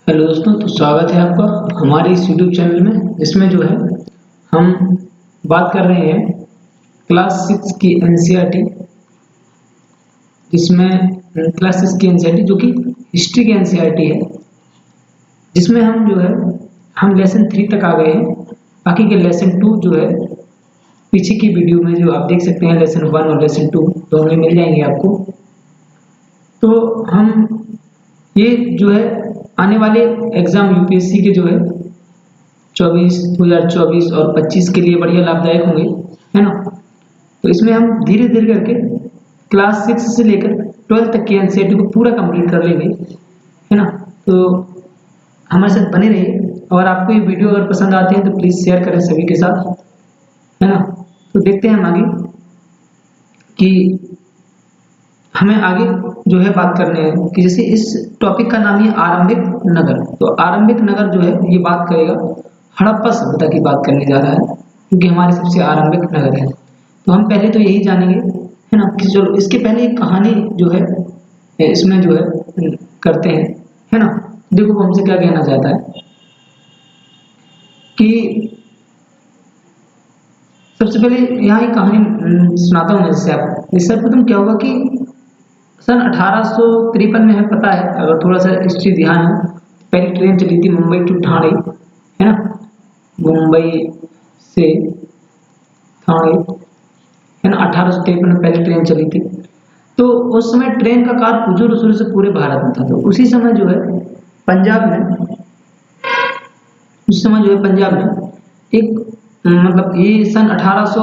Hello दोस्तों, तो स्वागत है आपका हमारे इस यूट्यूब चैनल में, जिसमें जो है हम बात कर रहे हैं क्लास 6 की एनसीईआरटी। जिसमें क्लास 6 की एनसीईआरटी जो कि हिस्ट्री की एनसीईआरटी है, जिसमें हम जो है हम लेसन 3 तक आ गए हैं। बाकी के लेसन 2 जो है पीछे की वीडियो में जो आप देख सकते हैं, लेसन 1 और लेसन 2 दोनों में मिल जाएंगे आपको। तो हम ये जो है आने वाले एग्जाम यूपीएससी के जो है 2024 और 25 के लिए बढ़िया लाभदायक होंगे, है ना। तो इसमें हम धीरे धीरे करके क्लास 6 से लेकर 12 तक की एनसीईआरटी को पूरा कंप्लीट कर लेंगे, है ना। तो हमारे साथ बने रहिए, और आपको ये वीडियो अगर पसंद आते हैं तो प्लीज़ शेयर करें सभी के साथ, है ना। तो देखते हैं हम आगे कि हमें आगे जो है बात करने हैं कि जैसे इस टॉपिक का नाम है आरंभिक नगर। तो आरंभिक नगर जो है ये बात करेगा हड़प्पा सभ्यता की बात करने जा रहा है, क्योंकि हमारे सबसे आरंभिक नगर है। तो हम पहले तो यही जानेंगे, है ना, कि चलो इसके पहले एक कहानी जो है इसमें जो है करते हैं, है ना। देखो वो हमसे क्या कहना चाहता है कि सबसे पहले यहाँ एक कहानी सुनाता हूँ मैं जैसे आपको। सर्वप्रथम क्या होगा कि सन 1853 में हमें पता है, अगर थोड़ा सा हिस्ट्री ध्यान हो, पहली ट्रेन चली थी मुंबई टू ठाणे, है ना। मुंबई से ठाणे, है ना। 1853 में पहली ट्रेन चली थी। तो उस समय ट्रेन का कार पुजोर शुरू से पूरे भारत में था। तो उसी समय जो है पंजाब में उस समय जो है पंजाब में एक मतलब ये सन 1800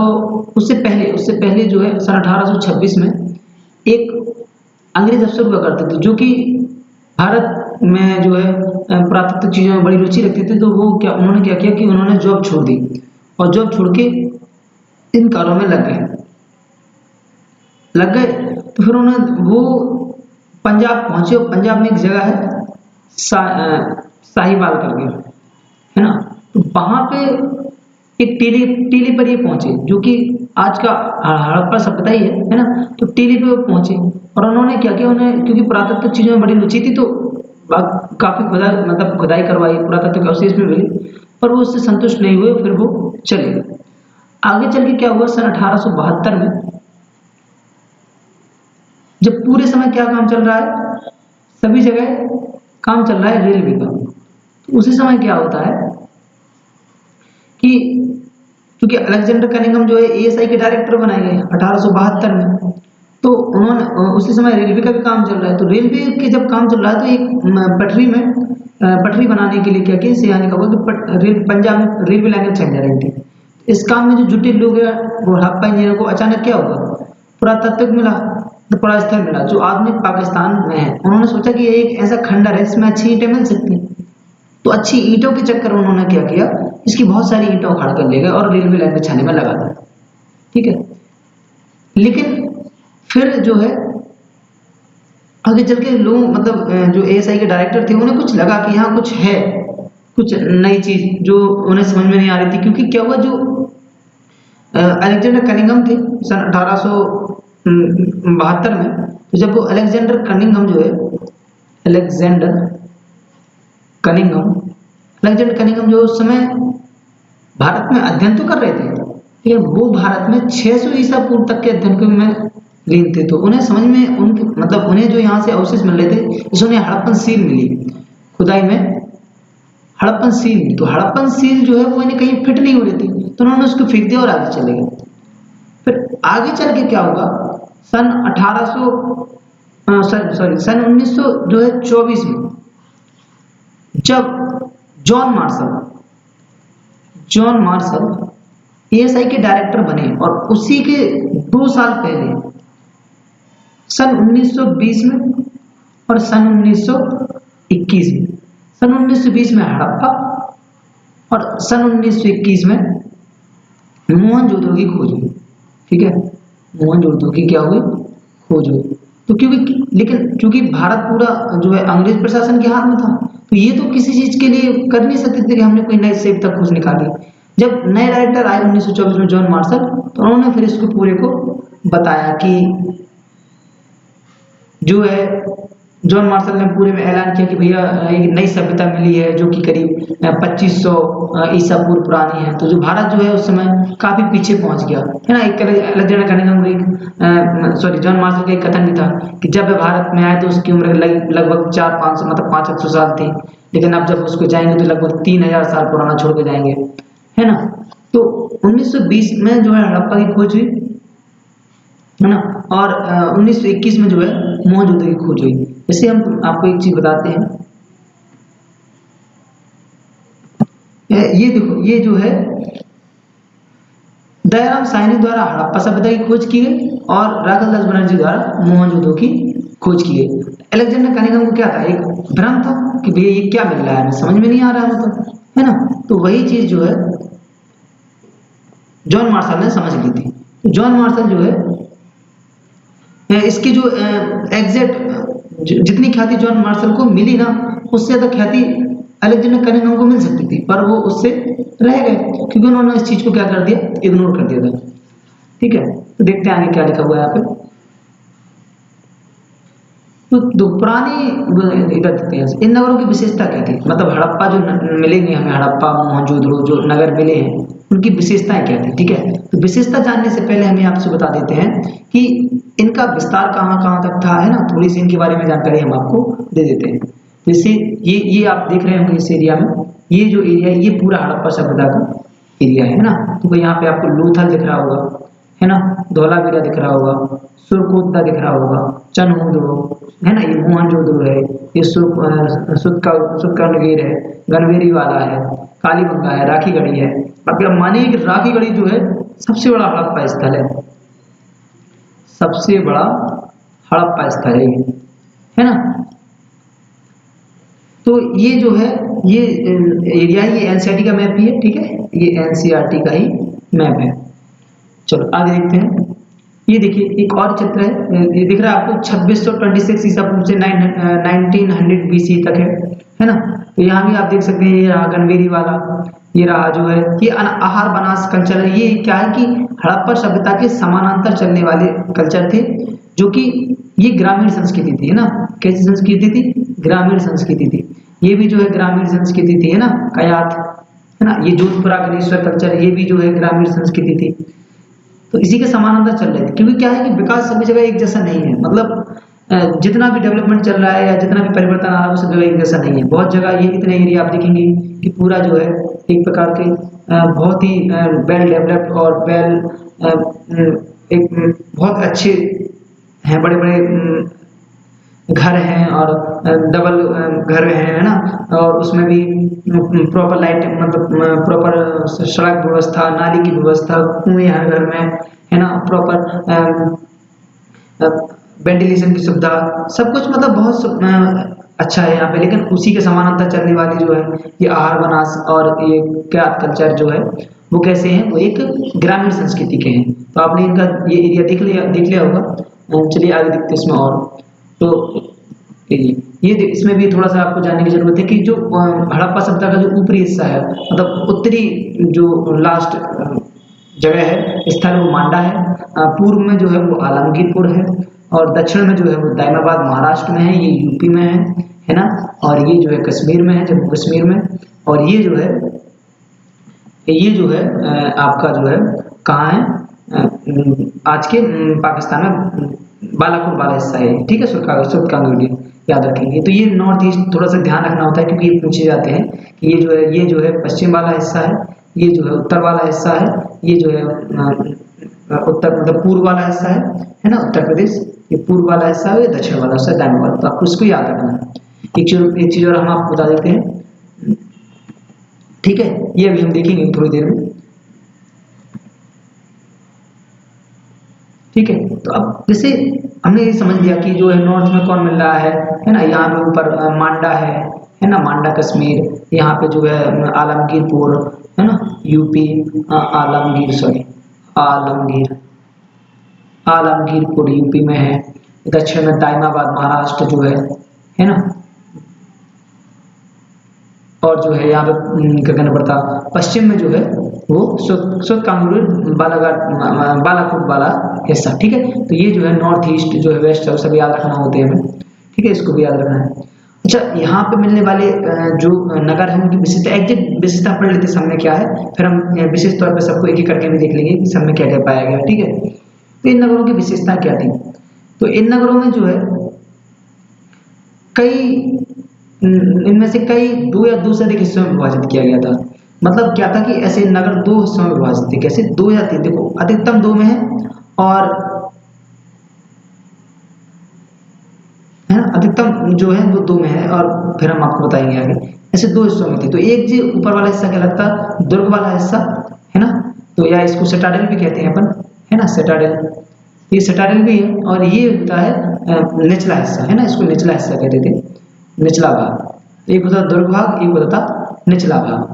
उससे पहले जो है सन 1826 में एक अंग्रेज अफसर हुआ करते थे, जो कि भारत में जो है पुरातत्व चीजों में बड़ी रुचि रखते थे। तो वो उन्होंने क्या किया कि उन्होंने जॉब छोड़ दी, और जॉब छोड़ के इन कारों में लग गए। तो फिर उन्होंने वो पंजाब पहुंचे, और पंजाब में एक जगह है साहिवाल करके, है ना। तो वहां पे एक टीले टीले पर ये पहुंचे, जो कि आज का हड़प्पा सभ्यता ही है ना। तो टीले पे वो पहुंचे, और उन्होंने क्या किया, उन्हें क्योंकि पुरातत्व चीजों में बड़ी रुचि थी, तो काफी खुदाई करवाई, पुरातत्व के अवशेष भी मिले, पर वो उससे संतुष्ट नहीं हुए। फिर वो चले गए। आगे चल के क्या हुआ, सन 1872 में जब पूरे समय क्या काम चल रहा है, सभी जगह काम चल रहा है रेलवे का। तो उसी समय क्या होता है कि क्योंकि अलेक्जेंडर कनिंघम जो है एएसआई के डायरेक्टर बनाए गए 1872 में, तो उन्होंने उसी समय रेलवे का भी काम चल रहा है। तो रेलवे के जब काम चल रहा है, तो एक पटरी में पटरी बनाने के लिए क्या किया, सियाने का हुआ कि पंजाब में रेलवे लाइनें चल जा रही थी। इस काम में जो जुटे लोग हैं, वो हड़प्पा इंजीनियर को अचानक क्या हुआ, पुरातत्व मिला, तो पुरा स्थल मिला जो आधुनिक पाकिस्तान में है। उन्होंने सोचा कि ये एक ऐसा खंडर है जिसमें अच्छी ईंटें मिल सकती हैं। तो अच्छी ईंटों के चक्कर में उन्होंने क्या किया, इसकी बहुत सारी ईंटें उखाड़ कर ले गए और रेलवे लाइन बिछाने में लगा दिया, ठीक है। लेकिन फिर जो है आगे चल के लोग मतलब जो एएसआई के डायरेक्टर थे, उन्हें कुछ लगा कि यहाँ कुछ है, कुछ नई चीज जो उन्हें समझ में नहीं आ रही थी। क्योंकि क्या हुआ, जो अलेक्जेंडर कनिंघम थे सन 1872 में, तो जब वो अलेक्जेंडर कनिंघम जो है अलेक्जेंडर कनिंघम अलेक्जेंडर कनिंघम जो उस समय भारत में अध्ययन तो कर रहे थे, लेकिन वो भारत में 600 ईसा पूर्व तक के अध्ययन में लीन थे। तो उन्हें समझ में उनके मतलब उन्हें जो यहाँ से अवशेष मिल रहे थे, जैसे उन्हें हड़प्पन सील मिली खुदाई में, हड़प्पन सील मिली। तो हड़प्पन सील जो है वो इन्हें कहीं फिट नहीं हो रही थी, तो उन्होंने उसको फेंक दिया और आगे चले गए। फिर आगे चल के क्या होगा, सन 1800 सॉरी सन 1900 जो है 24 में, जब जॉन मार्शल एएसआई के डायरेक्टर बने, और उसी के 2 साल पहले सन 1920 में और सन 1921 में, सन 1920 में हड़प्पा और सन 1921 में मोहनजोदड़ो की खोज हुई, ठीक है। मोहनजोदड़ो की क्या हुई, खोज हुई। तो क्योंकि लेकिन क्योंकि भारत पूरा जो है अंग्रेज प्रशासन के हाथ में था, तो ये तो किसी चीज के लिए कर नहीं सकते थे कि हमने कोई नई सेब तक खोज निकाली। जब नए डायरेक्टर आए 1924 में जॉन मार्शल, तो उन्होंने फिर इसको पूरे को बताया कि जो है जॉन मार्शल ने पूरे में ऐलान किया कि भैया एक नई सभ्यता मिली है जो कि करीब 2500 ईसा पूर्व पुरानी है। तो जो भारत जो है उस समय काफी पीछे पहुंच गया है ना। एक अलेक्जेंडर कनिंघम एक सॉरी जॉन मार्शल का एक कथन भी था कि जब वह भारत में आए तो उसकी उम्र लगभग 400-500 मतलब 500 साल थी, लेकिन अब जब उसको जाएंगे तो लगभग 3000 साल पुराना छोड़ के जाएंगे, है ना। तो 1920 में जो है हड़प्पा की खोज हुई, है ना। और 1921 में जो है मोहनजोदड़ो की खोज हुई। जैसे हम आपको एक चीज बताते हैं, ये देखो ये जो है दयाराम साहनी द्वारा हड़प्पा सभ्यता की खोज की गई और राखालदास बनर्जी द्वारा मोहनजोदड़ो की खोज की गई। अलेक्जेंडर कनिंघम को क्या था, एक भ्रम था कि भैया ये क्या मिल रहा है, समझ में नहीं आ रहा है मतलब, है ना। तो वही चीज जो है जॉन मार्शल ने समझ ली थी। जॉन मार्शल जो है इसकी जो एग्जैक्ट जितनी ख्याति जॉन मार्शल को मिली ना, उससे ज्यादा ख्याति अलेक्जेंडर कनिंघम को मिल सकती थी, पर वो उससे रह गए क्योंकि उन्होंने इस चीज को क्या कर दिया, इग्नोर कर दिया था। ठीक है, तो देखते हैं आगे क्या लिखा हुआ है यहाँ पे। तो पुरानी इधर देखते हैं इन नगरों की विशेषता क्या थी, मतलब हड़प्पा जो मिलेंगे हमें, हड़प्पा मोहनजोदड़ो जो नगर मिले हैं उनकी विशेषताएं क्या थी। ठीक है, तो विशेषता जानने से पहले हमें आपसे बता देते हैं कि इनका विस्तार कहाँ कहाँ तक था, है ना। थोड़ी सी इनके बारे में जानकारी हम आपको दे देते हैं। जैसे ये आप देख रहे होंगे इस एरिया में, ये जो एरिया है ये पूरा हड़प्पा सभ्यता का एरिया है ना। तो यहाँ पे आपको लोथल दिख रहा होगा, है ना, धौलावीरा दिख रहा होगा, सुरकोतला दिख रहा होगा, चनहूदड़ो, है ना, ये मोहनजोदड़ो है, ये सुतकनगीर है, गनवेरी वाला है, कालीबंगा है, राखी गढ़ी है। अब आप मानिए कि राखी गढ़ी जो है सबसे बड़ा हड़प्पा स्थल है, सबसे बड़ा हड़प्पा स्थल है ये, है ना। तो ये जो है ये एरिया ये एनसीईआरटी का मैप भी है। ठीक है, ये एनसीईआरटी का ही मैप है। चलो आगे देखते हैं। ये देखिए एक और चित्र है, ये दिख रहा है आपको 2626 ईसा पूर्व से 1900 बीसी तक है ना। तो यहाँ भी आप देख सकते हैं, ये रहा गनवेरी वाला, ये रहा जो है ये आहार बनास कल्चर है। ये क्या है कि हड़प्पा सभ्यता के समानांतर चलने वाले कल्चर थे, जो कि ये ग्रामीण संस्कृति थी, है ना। कैसी संस्कृति थी, ग्रामीण संस्कृति थी। ये भी जो है ग्रामीण संस्कृति थी, है ना, कयाथ, है ना। ये जोधपुरा गणेश्वर कल्चर ये भी जो है ग्रामीण संस्कृति थी। तो इसी के समानांतर चल रहे थे, क्योंकि क्या है कि विकास सभी जगह एक जैसा नहीं है, मतलब जितना भी डेवलपमेंट चल रहा है या जितना भी परिवर्तन आ रहा है वो सब जगह एक जैसा नहीं है। बहुत जगह ये इतने एरिया आप देखेंगे कि पूरा जो है एक प्रकार के बहुत ही वेल डेवलप्ड और एक बहुत अच्छे हैं, बड़े बड़े घर हैं और डबल घर हैं, है ना। और उसमें भी प्रॉपर लाइट मतलब प्रॉपर सड़क व्यवस्था, नाली की व्यवस्था, कुएं हर घर में, है ना, प्रॉपर वेंटिलेशन की सुविधा, सब कुछ मतलब बहुत अच्छा है यहाँ पे। लेकिन उसी के समानांतर चलने वाली जो है ये आहार बनास और ये क्या कल्चर जो है वो कैसे हैं, वो एक ग्रामीण संस्कृति के हैं। तो आपने इनका ये एरिया देख लिया होगा। चलिए आगे देखते हैं इसमें और। तो ये इसमें भी थोड़ा सा आपको जानने की जरूरत है कि जो हड़प्पा सभ्यता का जो ऊपरी हिस्सा है, मतलब उत्तरी जो लास्ट जगह है स्थल वो मांडा है, पूर्व में जो है वो आलमगीरपुर है, और दक्षिण में जो है वो दाइमाबाद महाराष्ट्र में है, ये यूपी में है ना। और ये जो है कश्मीर में है, जम्मू कश्मीर में। और ये जो है आपका जो है कहाँ है, आज के पाकिस्तान में बालाकोट वाला हिस्सा है। ठीक है, सुरकांगड़ी याद रखेंगे। तो ये नॉर्थ ईस्ट थोड़ा सा ध्यान रखना होता है, क्योंकि ये पूछे जाते हैं कि ये जो है पश्चिम वाला हिस्सा है, ये जो है उत्तर वाला हिस्सा है, ये जो है उत्तर मतलब पूर्व वाला हिस्सा है ना, उत्तर प्रदेश, ये पूर्व वाला हिस्सा है, ये दक्षिण वाला हिस्सा दाएं वाला। तो आपको इसको याद रखना है। एक चीज और हम आपको बता देते हैं। ठीक है, ये अभी हम देखेंगे थोड़ी देर में। ठीक है, तो अब जैसे हमने ये समझ लिया कि जो है नॉर्थ में कौन मिल रहा है ना। यहाँ पे ऊपर मांडा है ना, मांडा कश्मीर, यहाँ पे जो है आलमगीरपुर, है ना, यूपी, आलमगीरपुर यूपी में है। दक्षिण में दाइमाबाद महाराष्ट्र जो है ना। और जो है यहाँ पे क्या कहना पड़ता, पश्चिम में जो है वो सुरकांगड़ी बालाकोट वाला हिस्सा। ठीक है, तो ये जो है नॉर्थ ईस्ट जो है वेस्ट है वो सब याद रखना होते हैं हमें। ठीक है, इसको भी याद रखना है। अच्छा, यहाँ पे मिलने वाले जो नगर है उनकी विशेषता, एग्जैक्ट विशेषता पढ़ लेते सामने क्या है, फिर हम विशेष तौर पे सबको एक एक करके भी देख लेंगे कि सब में क्या क्या पाया गया। ठीक है, तो इन नगरों की विशेषता क्या थी? तो इन नगरों में जो है कई इनमें से कई दो या दो से अधिक हिस्सों में विभाजित किया गया था। मतलब क्या था कि ऐसे नगर दो हिस्सों में विभाजित थे। कैसे? दो या तीन, देखो अधिकतम दो में है, और है ना, अधिकतम जो है वो दो में है, और फिर हम आपको बताएंगे आगे। ऐसे दो हिस्सों में थी। तो एक जो ऊपर वाला हिस्सा क्या लगता है, दुर्ग वाला हिस्सा, है ना, तो या इसको सिटाडेल भी कहते हैं अपन, है ना, सिटाडेल, ये सिटाडेल भी है। और ये होता है निचला हिस्सा, है ना, इसको निचला हिस्सा कहते थे, निचला भाग। एक होता दुर्ग भाग, एक होता निचला भाग।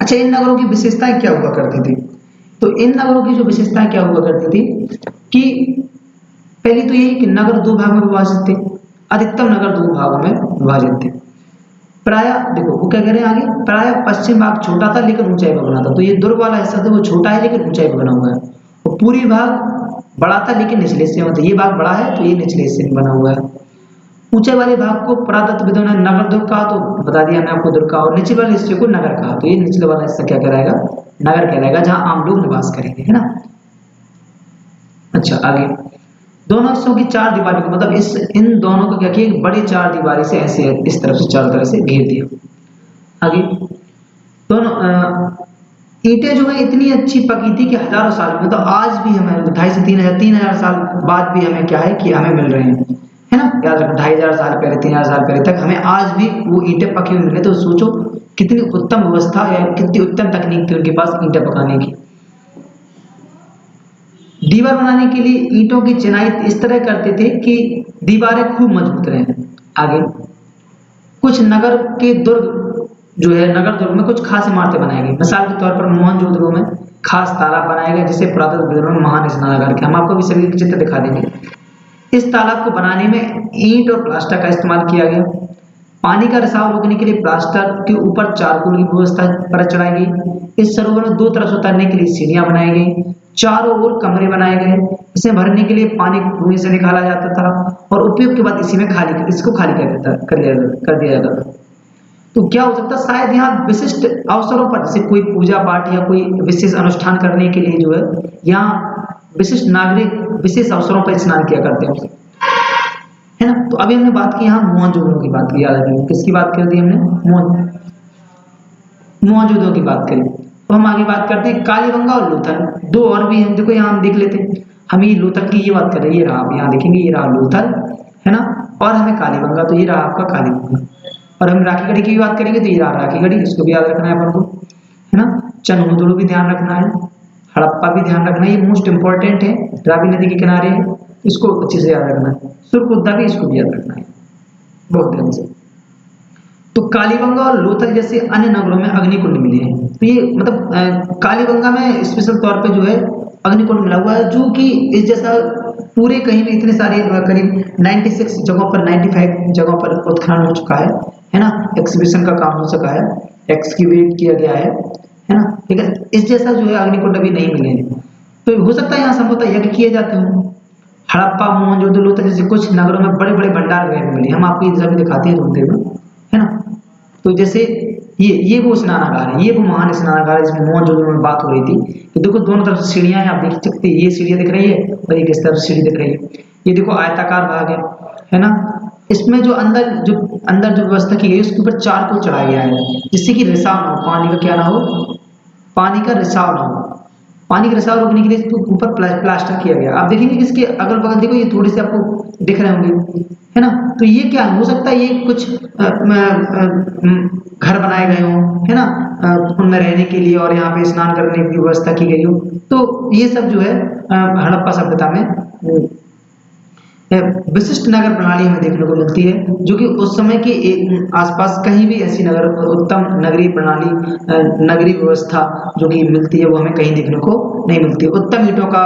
अच्छा, इन नगरों की विशेषताएं क्या हुआ करती थी? तो इन नगरों की जो विशेषताएं क्या हुआ करती थी कि पहली तो यही कि नगर दो भाग में विभाजित थे, अधिकतम नगर दो भागों में विभाजित थे। प्राय देखो वो क्या कह रहे हैं आगे, प्राय पश्चिम भाग छोटा था लेकिन ऊंचाई पर बना था। तो ये दुर्ग वाला हिस्सा था वो छोटा है लेकिन ऊंचाई पर बना हुआ है। और पूरी भाग बड़ा था लेकिन निचले हिस्से में, मतलब ये भाग बड़ा है तो ये निचले हिस्से में बना हुआ है। ऊंचाई वाले भाग को पुरातत्वविदों ने नगर दुर्ग कहा, तो बता दिया मैं आपको दुर्ग का, और निचले वाले हिस्से को नगर कहा। तो ये निचले वाला हिस्सा क्या कहलाएगा, नगर कहलाएगा, जहां आम लोग निवास करेंगे, है ना। अच्छा, आगे दोनों हिस्सों की चार दीवारी को, मतलब इस इन दोनों को क्या किया, एक बड़ी चार दीवारी से ऐसे इस तरफ से चारों तरफ से घेर दिया। आगे दोनों ईंटें जो है इतनी अच्छी पकी थी कि हजारों साल में, तो आज भी हमें 2500 से 3 हजार साल बाद भी हमें क्या है कि हमें मिल रहे हैं, है ना। याद रखो 2500 साल पहले, 3000 साल पहले तक हमें आज भी वो ईंटें पकी हुई मिले। तो सोचो कितनी उत्तम व्यवस्था या कितनी उत्तम तकनीक थी उनके पास ईंटें पकाने की। दीवार बनाने के लिए ईंटों की चिनाई इस तरह करते थे कि दीवारें खूब मजबूत रहें। आगे कुछ नगर के दुर्ग जो है, नगर दुर्ग में कुछ खास इमारतें बनाई गई। मिसाल के तौर पर मोहनजोदड़ो में खास तालाब बनाया गया जिसे पुरातत्व में महान स्नानागार के, हम आपको भी सभी के चित्र दिखा देंगे। इस तालाब को बनाने में ईंट और प्लास्टर का इस्तेमाल किया गया। पानी का रिसाव रोकने के लिए प्लास्टर के ऊपर चारकोल की व्यवस्था पर चढ़ाई गई। इस सरोवर में दो तरफ से उतरने के लिए सीढ़ियां बनाई गई। चारों ओर कमरे बनाए गए। इसे भरने के लिए पानी कुएं से निकाला जाता था और उपयोग के बाद इसी में इसको खाली कर दिया जाता था। तो क्या हो सकता है, शायद यहाँ विशिष्ट अवसरों पर, जैसे कोई पूजा पाठ या कोई विशेष अनुष्ठान करने के लिए जो है, यहाँ विशिष्ट नागरिक विशेष अवसरों पर स्नान किया करते हैं, है ना। तो अभी हमने बात की यहाँ मोहनजोदड़ो की बात की, याद रखिए किसकी बात कर दी हमने, मोहनजोदड़ो की बात करी। तो हम आगे बात करते हैं कालीबंगा और लोथल, दो और भी हैं। देखो यहाँ हम देख लेते हैं, हम ये लोथल की ये बात कर रहे हैं, ये रहा, आप यहाँ देखेंगे ये रहा लोथल, है ना, और हमें कालीबंगा, तो ये रहा आपका कालीबंगा। और हम राखी गढ़ी की भी बात करेंगे तो ये रहा राखी गढ़ी, इसको भी याद रखना है अपन को, है ना। चनहुदड़ो भी ध्यान रखना है, हड़प्पा भी ध्यान रखना है, ये मोस्ट इंपॉर्टेंट है, रावी नदी के किनारे है, इसको अच्छे से याद रखना है। सुरकुत्ता भी, इसको भी याद रखना है बहुत ध्यान से। तो कालीबंगा और लोथल जैसे अन्य नगरों में अग्निकुंड मिले हैं। तो ये मतलब कालीबंगा में स्पेशल तौर पे जो है अग्निकुंड मिला हुआ है, जो कि इस जैसा पूरे कहीं भी इतने सारे करीब 96 जगहों पर, 95 जगहों पर उत्खनन हो चुका है ना, एक्सीबिशन का काम हो सका है, एक्सक्यूवेट किया गया है ना। ठीक है, इस जैसा जो है अग्निकुंड अभी नहीं मिले हैं। तो हो सकता है यहाँ संभवतः यज्ञ किए जाते हो। हड़प्पा, मोहनजोदड़ो, लोथल जैसे कुछ नगरों में बड़े बड़े भंडार गृह मिले, हम आपको ये सभी दिखाते हैं थोड़ी देर में, है ना। तो जैसे ये वो स्नानागार है, ये वो महान स्नानागार है जिसमें मोहनजोदड़ो में बात हो रही थी। तो देखो दोनों तरफ से सीढ़ियां हैं, आप देख सकते हैं, ये सीढ़ियां दिख रही है और एक इस तरफ सीढ़ी दिख रही है। ये देखो आयताकार भाग है ना। इसमें जो अंदर जो व्यवस्था की गई उसके ऊपर चारकोल चढ़ाया गया है, जिससे कि रिसाव ना हो, पानी का क्या ना हो, पानी का रिसाव ना हो। पानी का रिसाव रोकने के लिए इसके ऊपर प्लास्टर किया गया। आप देखेंगे कि इसके अगल बगल देखो, ये थोड़े से आपको दिख रहे होंगे, है ना। तो ये क्या हो सकता है, ये कुछ घर बनाए गए हों, है ना, उनमें रहने के लिए और यहाँ पे स्नान करने की व्यवस्था की गई हो। तो ये सब जो है हड़प्पा सभ्यता में विशिष्ट नगर प्रणाली हमें देखने को मिलती है, जो कि उस समय के आसपास कहीं भी ऐसी उत्तम नगरीय प्रणाली, नगरीय व्यवस्था जो कि मिलती है वो हमें कहीं देखने को नहीं मिलती। उत्तम ईंटों का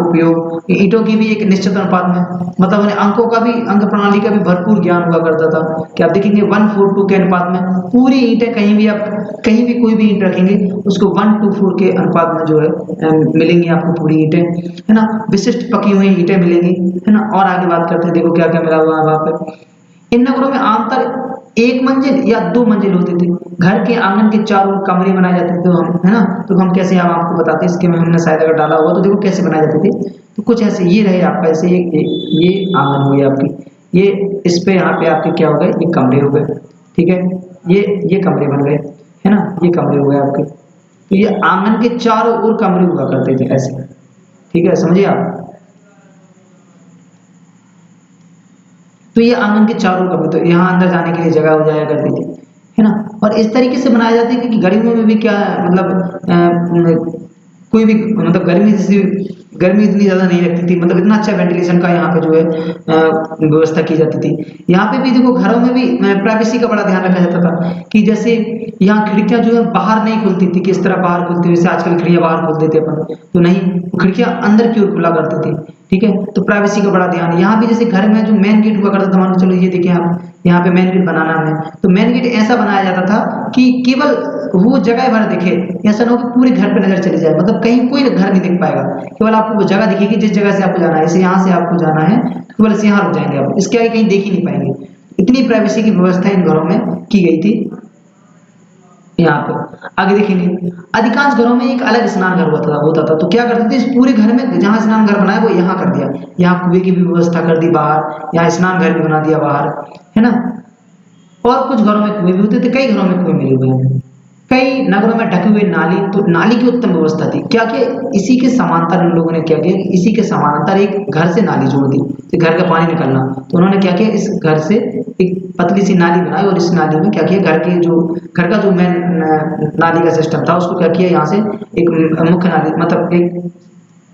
उपयोग, ईंटों की भी एक निश्चित अनुपात में, मतलब उन्हें अंकों का भी, अंक प्रणाली का भी भरपूर ज्ञान हुआ करता था कि आप देखेंगे 1:4 के अनुपात में पूरी ईंटें, कहीं भी आप कहीं भी कोई भी ईंट रखेंगे उसको 1:4 के अनुपात में जो है मिलेंगी आपको पूरी ईंटें, है ना। विशिष्ट पकी हुई ईंटें मिलेंगी, है ना। और आगे बात करते हैं, देखो क्या क्या मिला हुआ है वहां पे। इन नगरों में आमतौर एक मंजिल या दो मंजिल होते थे। घर के आंगन के चारों ओर कमरे बनाए जाते थे, तो हम है ना, तो हम कैसे हम आपको बताते हैं, इसके में हमने शायद अगर डाला हुआ तो देखो कैसे बनाए जाते थे। तो कुछ ऐसे ये रहे आपका, जैसे ये आंगन हो गया आपकी, ये इस पे यहाँ पे आपके क्या हो गए, ये कमरे हो गए, ठीक है, ये कमरे बन गए, है ना, ये कमरे हो गए आपके। तो ये आंगन के चारों ओर कमरे हुआ करते थे ऐसे, ठीक है, समझिए आप। तो ये आंगन के चारों कमरे, तो यहाँ अंदर जाने के लिए जगह हो जाया करती थी, है ना। और इस तरीके से बनाया जाता है कि गर्मियों में भी क्या मतलब कोई भी मतलब गर्मी जैसी गर्मी इतनी ज्यादा नहीं लगती थी, मतलब इतना अच्छा वेंटिलेशन का यहाँ पे जो है व्यवस्था की जाती थी। यहाँ पे भी देखो घरों में भी प्राइवेसी का बड़ा ध्यान रखा जाता था कि जैसे यहाँ खिड़कियां जो है बाहर नहीं खुलती थी, किस तरह बाहर खुलती है, जैसे आजकल खिड़कियां बाहर खोल देते अपन, तो नहीं, वो खिड़कियां अंदर की ओर खुला करती थी, ठीक है। तो प्राइवेसी का बड़ा ध्यान है। यहाँ भी जैसे घर में जो मेन गेट हुआ करता था, मान लो चलो ये देखिए आप, यहाँ पे मेन गेट बनाना है, तो मेन गेट ऐसा बनाया जाता था कि केवल वो जगह भर दिखे, ऐसा ना हो कि पूरे घर पे नजर चली जाए, मतलब कहीं कोई घर नहीं दिख पाएगा, केवल आपको वो जगह दिखेगी जिस जगह से आपको जाना है। जैसे यहाँ से आपको जाना है तो केवल इसे यहाँ रुक जाएंगे आप, इसके आगे कहीं देख ही नहीं पाएंगे। इतनी प्राइवेसी की व्यवस्था इन घरों में की गई थी। यहाँ पे आगे देखेंगे, अधिकांश घरों में एक अलग स्नान घर होता था। तो क्या करते थे, इस पूरे घर में जहां स्नान घर बनाया वो यहाँ कर दिया, यहाँ कुएं की भी व्यवस्था कर दी बाहर, यहाँ स्नान घर भी बना दिया बाहर, है ना। और कुछ घरों में कुएं भी होते थे, कई घरों में कुएं मिले हुए हैं। कई नगरों में ढके हुए नाली, तो नाली की उत्तम व्यवस्था थी। क्या किया, इसी के समांतर उन लोगों ने क्या किया, इसी के समांतर एक घर से नाली जोड़ दी, तो घर का पानी निकलना, तो उन्होंने क्या किया, इस घर से एक पतली सी नाली बनाई और इस नाली में क्या किया, घर का जो मेन नाली का सिस्टम था उसको क्या किया, यहाँ से एक मुख्य नाली मतलब एक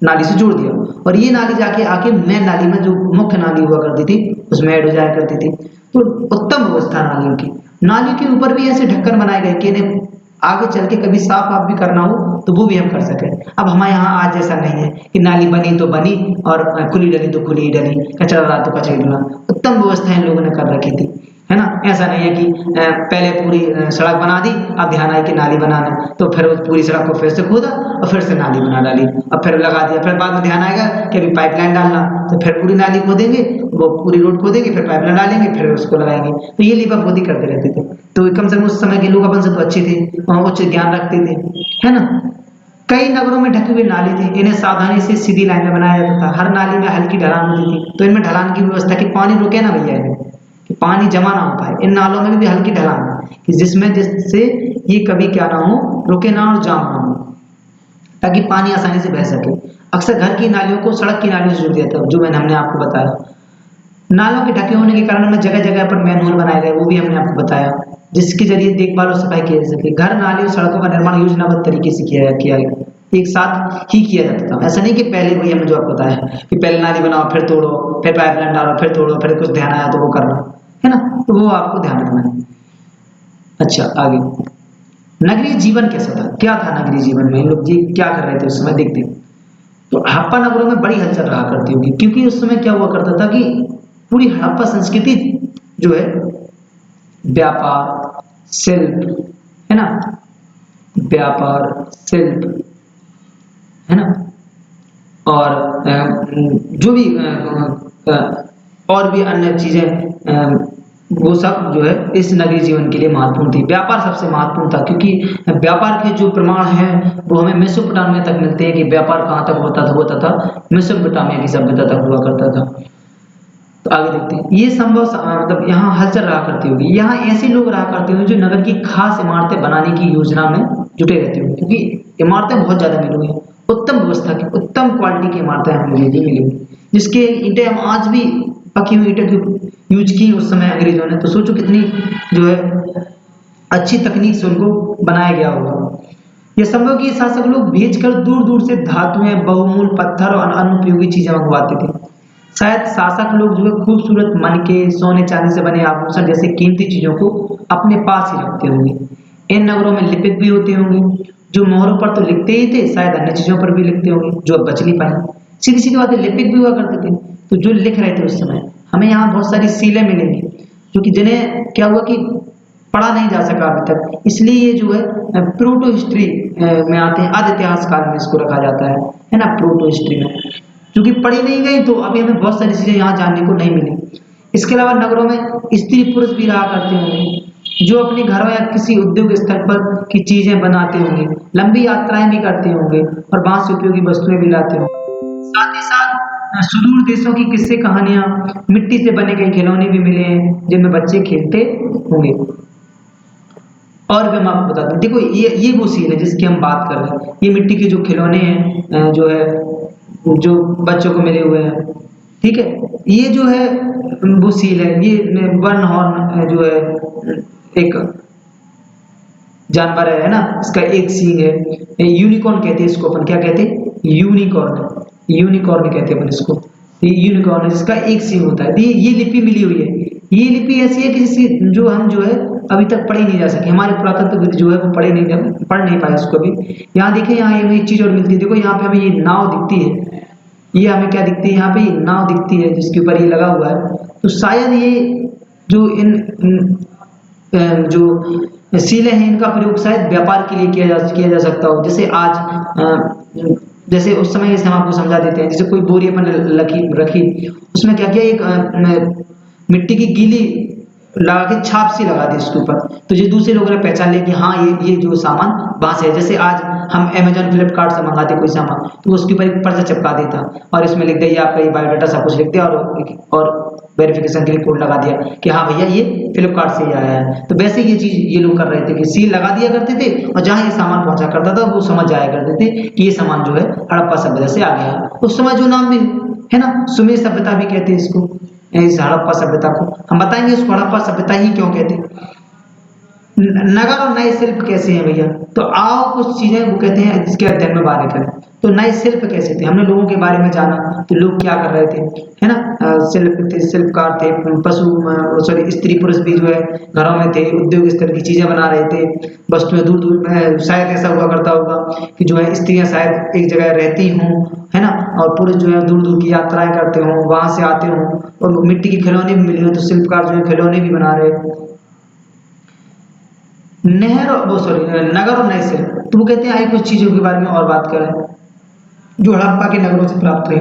नाली से जोड़ दिया, और ये नाली जाके आके मेन नाली में जो मुख्य नाली हुआ करती थी उसमें ऐड हो जाया करती थी। तो उत्तम व्यवस्था नालियों की। नालियों के ऊपर भी ऐसे ढक्कन बनाए गए कि इन्हें आगे चल के कभी साफ आप भी करना हो तो वो भी हम कर सके। अब हमारे यहाँ आज जैसा नहीं है कि नाली बनी तो बनी और खुली डली तो खुली डली, कचरा डाला तो कचरा डला। उत्तम व्यवस्था इन लोगों ने कर रखी थी, है ना। ऐसा नहीं है कि पहले पूरी सड़क बना दी, अब ध्यान आया कि नाली बनाना है तो फिर उस पूरी सड़क को फिर से खोदा और फिर से नाली बना डाली, अब फिर लगा दिया, फिर बाद में ध्यान आएगा कि अभी पाइपलाइन डालना, तो फिर पूरी नाली खोदेंगे, वो पूरी रोड खोदेंगे, फिर पाइपलाइन डालेंगे, फिर उसको लगाएंगे। तो ये लीपापोती करते रहते थे। तो कम से कम उस समय के लोग अपन से तो अच्छे थे, वहाँ उच्च ज्ञान रखते थे, है ना। कई नगरों में ढके हुए नाले थे, इन्हें सावधानी से सीधी लाइन में बनाया जाता था। हर नाली में हल्की ढलान होती थी, तो इनमें ढलान की व्यवस्था कि पानी रुके ना भैया इन्हें, कि पानी जमा ना हो पाए। इन नालों में भी हल्की ढलान है कि जिससे ये कभी क्या ना हो, रुके ना और जाम ना हो, ताकि पानी आसानी से बह सके। अक्सर घर की नालियों को सड़क की नालियों से जोड़ दिया था, जो हमने आपको बताया। नालों के ढके होने के कारण हमें जगह जगह पर मैनहोल बनाए गए, वो भी हमने आपको बताया, जिसके जरिए देखभाल और सफाई की जा सके। घर, नाली और सड़कों का निर्माण योजनाबद्ध तरीके से किया एक साथ ही किया जाता था। ऐसा नहीं कि पहले वही हमने जो आपको बताया कि पहले नाली बनाओ फिर तोड़ो, फिर पाइपलाइन डालो, फिर तोड़ो, फिर कुछ ध्यान आया तो वो करना, है ना। तो वो आपको ध्यान रखना है। अच्छा, आगे नगरीय जीवन कैसा था, क्या था नगरीय जीवन में, इन लोग जी क्या कर रहे थे उस समय, देखते हैं। तो हड़प्पा नगरों में बड़ी हलचल रहा करती होगी, क्योंकि उस समय क्या हुआ करता था कि पूरी हड़प्पा संस्कृति जो है व्यापार, शिल्प, है ना, व्यापार, शिल्प, है ना, और जो भी और भी अन्य चीजें, वो सब जो है इस नगरीय जीवन के लिए महत्वपूर्ण थी। व्यापार सबसे महत्वपूर्ण था, क्योंकि व्यापार के जो प्रमाण हैं वो हमें मेसोपोटामिया तक मिलते हैं कि व्यापार कहाँ तक होता था, मेसोपोटामिया की सभ्यता तक हुआ करता था। तो आगे देखते हैं, ये संभव मतलब यहाँ हलचल रहा करती होगी, यहाँ ऐसे लोग रहा करते होंगे जो नगर की खास इमारतें बनाने की योजना में जुटे रहते होंगे, क्योंकि इमारतें बहुत ज्यादा मिली हुई हैं, उत्तम व्यवस्था की, उत्तम क्वालिटी की इमारतें हमें मिली हुई, जिसके ईंटें हम आज भी पकी हुई ईंटें की यूज की उस समय अंग्रेजों ने, तो सोचो कितनी जो है अच्छी तकनीक से उनको बनाया गया होगा। यह संभव कि शासक लोग भेजकर दूर दूर से धातुएं, बहुमूल्य पत्थर और अन्य उपयोगी चीजें मंगवाते थे। शायद शासक लोग जो है खूबसूरत मणके, सोने चांदी से बने आभूषण जैसे कीमती चीजों को अपने पास ही रखते होंगे। इन नगरों में लिपिक भी होते होंगे, जो मोहरों पर तो लिखते ही थे, शायद अन्य चीजों पर भी लिखते होंगे जो अब बच नहीं पाए। सीधी सीधी बात है, लिपिक भी हुआ करते थे, तो जो लिख रहे थे उस समय। हमें यहाँ बहुत सारी सीलें मिलेंगी, जो कि जिन्हें क्या हुआ कि पढ़ा नहीं जा सका अभी तक, इसलिए ये जो है प्रोटो हिस्ट्री में आते हैं, आदि इतिहास काल में इसको रखा जाता है ना, प्रोटो हिस्ट्री में। क्योंकि पढ़ी नहीं गई तो अभी हमें बहुत सारी चीजें यहाँ जानने को नहीं मिली। इसके अलावा नगरों में स्त्री पुरुष भी रहा करते होंगे जो अपने घरों या किसी उद्योग स्थल पर की चीजें बनाते होंगे, लंबी यात्राएं भी करते होंगे और वहां से उपयोगी वस्तुएं भी लाते होंगे। साथ ही साथ सुदूर देशों की किस्से कहानियां, मिट्टी से बने कई खिलौने भी मिले हैं जिनमें बच्चे खेलते होंगे। और भी हम आपको बताते हैं, देखो ये वो सीन है जिसकी हम बात कर रहे हैं। ये मिट्टी के जो खिलौने हैं जो है जो बच्चों को मिले हुए हैं, ठीक है। ये जो है वो सील है, ये बर्न हॉर्न जो है एक जानवर है ना, इसका एक सींग है। यूनिकॉर्न कहते हैं इसको, अपन क्या कहते हैं, यूनिकॉर्न, यूनिकॉर्न कहते हैं अपन इसको। ये यूनिकॉर्न है जिसका एक सींग होता है। ये लिपि मिली हुई है। ये लिपि ऐसी है कि जिसकी जो हम जो है अभी तक पढ़ी नहीं जा सकी, हमारे पुरातत्वविद जो है वो पढ़ नहीं पाए इसको भी। यहाँ देखिए, यहाँ एक चीज और मिलती है, देखो यहाँ पे हमें ये नाव दिखती है। ये हमें क्या दिखती है, यहाँ पे ये नाव दिखती है जिसके ऊपर ये लगा हुआ है। तो शायद ये जो जो सीलें हैं इनका प्रयोग शायद व्यापार के लिए किया जा सकता हो। जैसे आज जैसे उस समय जैसे हम आपको समझा देते हैं, जैसे कोई बोरी अपन रखी, उसमें क्या किया, एक मिट्टी की गीली लगा के छाप सी लगा दी उसके ऊपर, तो जो दूसरे लोगों ने पहचान लिया कि हाँ ये जो सामान वहां से है। जैसे आज हम अमेजन फ्लिपकार्ट से मंगाते कोई सामान तो उसके ऊपर एक पर्चा चिपका देता और इसमें लिख दिया आपका ये बायोडाटा सब कुछ लिख दिया और वेरिफिकेशन के लिए कोड लगा दिया कि हाँ भैया ये फ्लिपकार्ट से ही आया है। तो वैसे ये चीज ये लोग कर रहे थे कि सील लगा दिया करते थे और जहां ये सामान पहुंचा करता था वो समझ जाया करते थे कि ये सामान जो है हड़प्पा सभ्यता से आ गया। उस समय जो नाम भी है ना, सुमेर सभ्यता भी कहते हैं इसको, इस हड़प्पा सभ्यता को। हम बताएंगे इसको हड़प्पा सभ्यता ही क्यों कहते हैं। नगर और नए शिल्प कैसे हैं भैया, तो आओ कुछ चीजें वो कहते हैं जिसके अध्ययन में बारे करें। तो नए शिल्प कैसे थे, हमने लोगों के बारे में जाना, तो लोग क्या कर रहे थे, है ना। शिल्प थे, शिल्पकार थे, सॉरी स्त्री पुरुष भी जो है घरों में थे, उद्योग स्तर की चीजें बना रहे थे, वस्तुएं दूर दूर में। शायद ऐसा हुआ करता होगा कि जो है स्त्रियां शायद एक जगह रहती हों, है ना, और पुरुष जो है दूर दूर की यात्राएं करते हों, वहां से आते हों, और मिट्टी के खिलौने भी मिले हों, तो शिल्पकार जो है खिलौने भी बना रहे। नगर और नए शिल्प, तो वो कहते हैं आइए कुछ चीजों के बारे में और बात करें जो हड़प्पा के नगरों से प्राप्त हुई।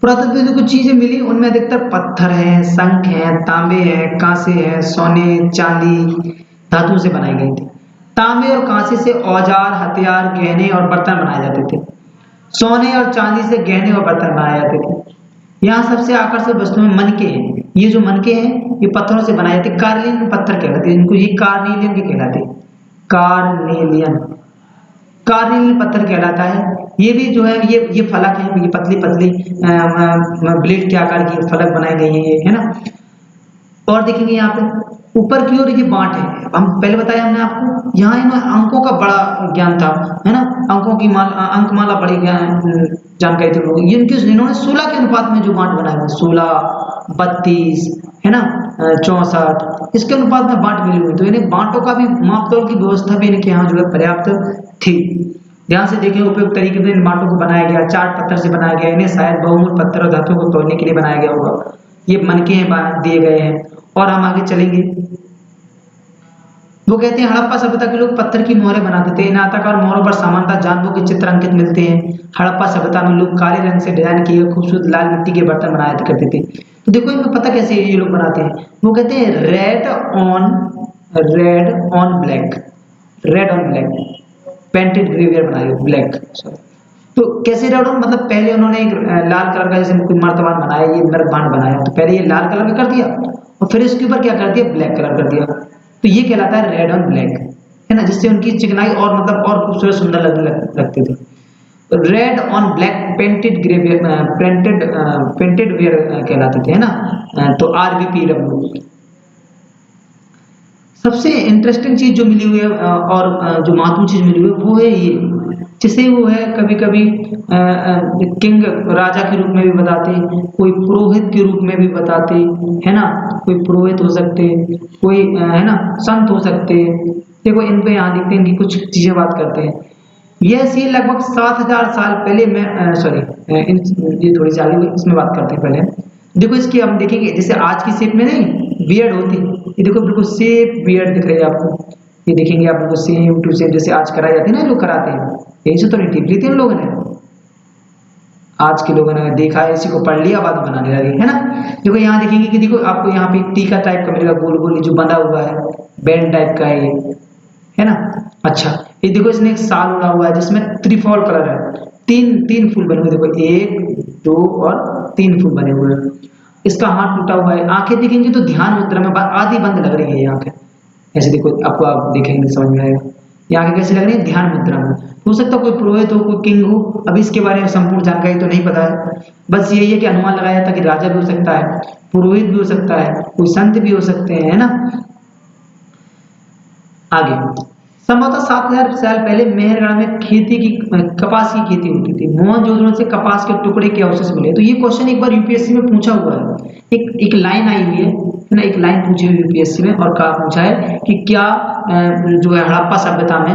पुरातत्व में जो कुछ चीजें मिली उनमें अधिकतर पत्थर हैं, शंख हैं, तांबे हैं, कांसे हैं, सोने चांदी धातु से बनाई गई थी। तांबे और कांसे से औजार, हथियार, गहने और बर्तन बनाए जाते थे। सोने और चांदी से गहने और बर्तन बनाए जाते थे। यहाँ सबसे आकर्षक वस्तु में मनके हैं। ये जो मनके हैं ये पत्थरों से बनाए जाते हैं, कार्नियन पत्थर कहलाते हैं इनको, ये कार्निलियन के कहलाते हैं। कार्निलियन, कार्निलियन पत्थर कहलाता है। ये भी जो है ये फलक है, ये पतली पतली ब्लेड के आकार की फलक बनाई गई है, ये है ना। और देखेंगे यहाँ पे ऊपर की ओर ये बांट है। हम पहले बताया हमने आपको, यहाँ इन अंकों का बड़ा ज्ञान था, है ना। अंकों की अंकमाला बड़ी जानकारी थी लोगों को। इन्होंने 16 के अनुपात में जो बांट बनाए हुए, 16, 32, है ना, 64, इसके अनुपात में बांट मिली हुई। तो इन्हें बांटों का भी मापतौल की व्यवस्था भी इनके यहाँ जो है पर्याप्त थी। ध्यान से देखें, उपयुक्त तरीके से इन बांटों को बनाया गया, चार्ट पत्थर से बनाया गया। इन्हें शायद बहुमूल्य पत्थर और धातुओं को तोड़ने के लिए बनाया गया होगा। ये मनके दिए गए हैं। और हम आगे चलेंगे, वो कहते हैं हड़प्पा सभ्यता के लोग पत्थर की मोहरें बनाते थे। इन आयताकार मोहरों पर सामान्यतः जानवरों के चित्र अंकित मिलते हैं। हड़प्पा सभ्यता में लोग काले रंग से डिजाइन किए खूबसूरत लाल मिट्टी के बर्तन बनाया करते थे। तो देखो इनको पता कैसे ये लोग बनाते हैं, वो कहते हैं red on black, red on black painted grey ware बनाए ब्लैक। तो कैसे रेड ऑन, मतलब पहले उन्होंने एक लाल कलर का जैसे मर्तबान बनाया, ये मर्तबान बनाया, तो पहले ये लाल कलर में कर दिया और फिर इसके ऊपर क्या कर दिया, ब्लैक कलर कर दिया। तो ये कहलाता है रेड ऑन ब्लैक, है ना, जिससे उनकी चिकनाई और मतलब और खूबसूरत सुंदर लगते थे। Red on black painted ग्रेवियर, painted ware कहलाते थे, है ना। तो RBPW। सबसे इंटरेस्टिंग चीज जो मिली हुई है और जो महत्वपूर्ण चीज मिली हुई है वो है ये, जिसे वो है कभी कभी किंग राजा के रूप में भी बताते, कोई पुरोहित के रूप में भी बताते, है ना। कोई पुरोहित हो सकते, कोई है ना संत हो सकते। देखो इन पे यहाँ देखते हैं इनकी कुछ चीजें बात करते हैं। यह सील लगभग 7000 साल पहले में सॉरी ये थोड़ी सी आगे इसमें बात करते हैं पहले। देखो इसकी हम देखेंगे, जैसे आज की शेप में नहीं बियर्ड होती, ये देखो बिल्कुल सेम बियर्ड दिख रही है आपको। ये देखेंगे आप लोग सेम टू सेम जैसे आज कराई जाती है ना, लोग कराते हैं, यही से तो नहीं टिप ली थी इन लोगों ने। आज के लोगों ने देखा है, इसी को पढ़ लिया, बाद में बनाने लगे, है ना। देखो यहाँ देखेंगे कि देखो आपको यहाँ पे एक टीका टाइप का मिलेगा, गोल गोल जो बंधा हुआ है, बैंड टाइप का है ना। अच्छा, ये देखो इसने एक साल उड़ा हुआ है जिसमें त्रिफॉल कलर है, तीन तीन फूल बने हुए, देखो 1 2 और 3 फूल बने हुए हैं। इसका हाथ टूटा हुआ है। आंखें देखेंगे तो ध्यान मुद्रा में आधी बंद लग रही है ये आंखें, ऐसे देखो, आपको आप देखेंगे समझ में आएगा ये आंखें कैसी लग रही है, ध्यान मुद्रा में। हो सकता है कोई पुरोहित हो, कोई किंग हो, अभी इसके बारे में संपूर्ण जानकारी तो नहीं पता है, बस यही है कि अनुमान लगाया था कि राजा भी हो सकता है, पुरोहित भी हो सकता है, कोई संत भी हो सकते हैं, है ना। आगे, संभवतः 7,000 साल पहले मेहरगढ़ में खेती की कपास की खेती होती थी। मोहनजोदड़ो से कपास के टुकड़े के अवशेष मिले। तो ये क्वेश्चन एक बार यूपीएससी में पूछा हुआ है, एक लाइन आई हुई है ना, एक लाइन पूछी हुई यूपीएससी में, और कहा पूछा है कि क्या जो है हड़प्पा सभ्यता में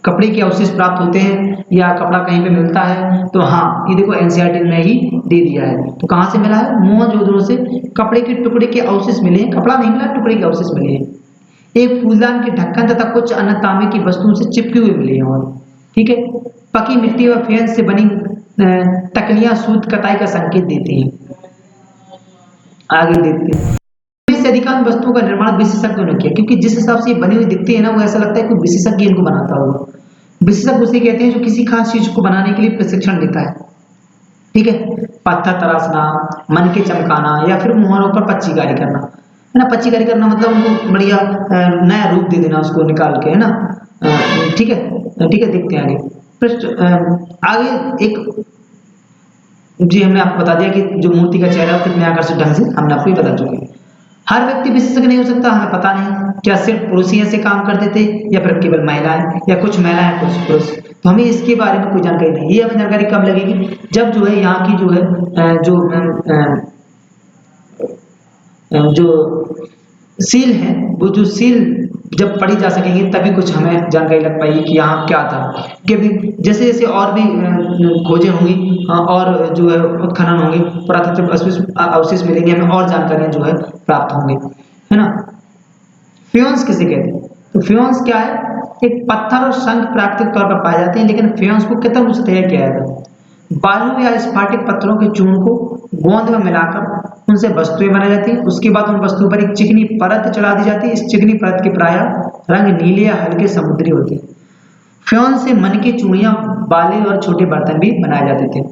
कपड़े के अवशेष प्राप्त होते हैं या कपड़ा कहीं पे मिलता है। तो हाँ, ये देखो एनसीईआरटी ने ही दे दिया है। तो कहाँ से मिला है, मोहनजोदड़ो से कपड़े के टुकड़े के अवशेष मिले हैं, कपड़ा नहीं मिला, टुकड़े के अवशेष मिले हैं। एक फूलदान के ढक्कन तथा कुछ अन्य तांबे की वस्तुओं से चिपके हुए मिले हैं, और ठीक है, पकी मिट्टी और फेंस से बनी तकलियां सूत कताई का संकेत देती हैं। आगे देखते हैं, इनमें से अधिकांश वस्तुओं का निर्माण विशेषज्ञों ने किया, क्योंकि जिस हिसाब से ये बनी हुई दिखती है ना, वो ऐसा लगता है कि विशेषज्ञ इनको बनाता होगा। विशेषज्ञ उसे कहते हैं जो किसी खास चीज को बनाने के लिए प्रशिक्षण देता है, ठीक है। पत्थर तराशना, मन के चमकाना, या फिर मोहरों पर पच्चीकारी करना, है ना। पच्चीकारी करना मतलब उनको बढ़िया नया रूप दे देना उसको निकाल के, है ना। ठीक है, ठीक है, देखते हैं आगे। पृष्ठ आगे एक, जी हमने आपको बता दिया कि जो मूर्ति का चेहरा है कितने आकर्षक ढंग से, हमने आपको ही बता चुके हैं। हर व्यक्ति विशेषज्ञ नहीं हो सकता, हमें पता नहीं क्या सिर्फ पुरुष ही ऐसे काम करते थे या फिर केवल महिलाएं, या कुछ महिलाएं कुछ पुरुष, तो हमें इसके बारे में कोई जानकारी नहीं। ये हमें जानकारी कब लगेगी, जब जो है यहाँ की जो है जो सील है, वो जो सील जब पढ़ी जा सकेंगी तभी कुछ हमें जानकारी लग पाएगी कि यहाँ क्या था। क्योंकि जैसे जैसे और भी खोजें होंगी और जो है उत्खनन होंगे, पुरातत्व अवशेष मिलेंगे, हमें और जानकारियां जो है प्राप्त होंगी, है ना। फ्योन्स किसे कहते हैं, तो फ्योन्स क्या है, एक पत्थर और शंख प्राकृतिक तौर पर पाए जाते हैं, लेकिन फ्योन्स को कितना रूप से तैयार किया जाता है, बालू या स्फाटिक पत्थरों के चूर्ण को गोंद में मिलाकर उनसे वस्तुएं बनाई जाती है। उसके बाद उन वस्तुओं पर एक चिकनी परत चढ़ा दी जाती है। इस चिकनी परत के प्रायः रंग नीले या हल्के समुद्री होते हैं। फ्योन से मन की चूड़ियां, बाले और छोटे बर्तन भी बनाए जाते थे।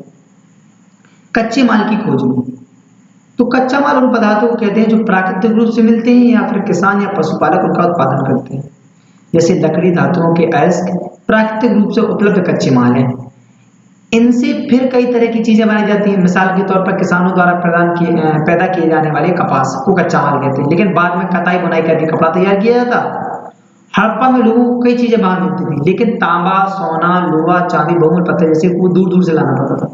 कच्चे माल की खोज में, तो कच्चा माल उन पदार्थों को कहते हैं जो प्राकृतिक रूप से मिलते हैं या फिर किसान या पशुपालक उनका उत्पादन करते हैं। जैसे लकड़ी, धातुओं के अयस्क प्राकृतिक रूप से उपलब्ध कच्चे माल हैं। इनसे फिर कई तरह की चीजें बनाई जाती हैं। मिसाल के तौर पर किसानों द्वारा पैदा किए जाने वाले कपास को कच्चा माल कहते हैं, लेकिन बाद में कताई बुनाई करके कपड़ा तैयार किया जाता। हड़प्पा में लोगों को कई चीजें बाहर मिलती थी, लेकिन तांबा, सोना, लोहा, चांदी, बहुमूल्य पत्थर जैसे को दूर दूर से लाना पड़ता था।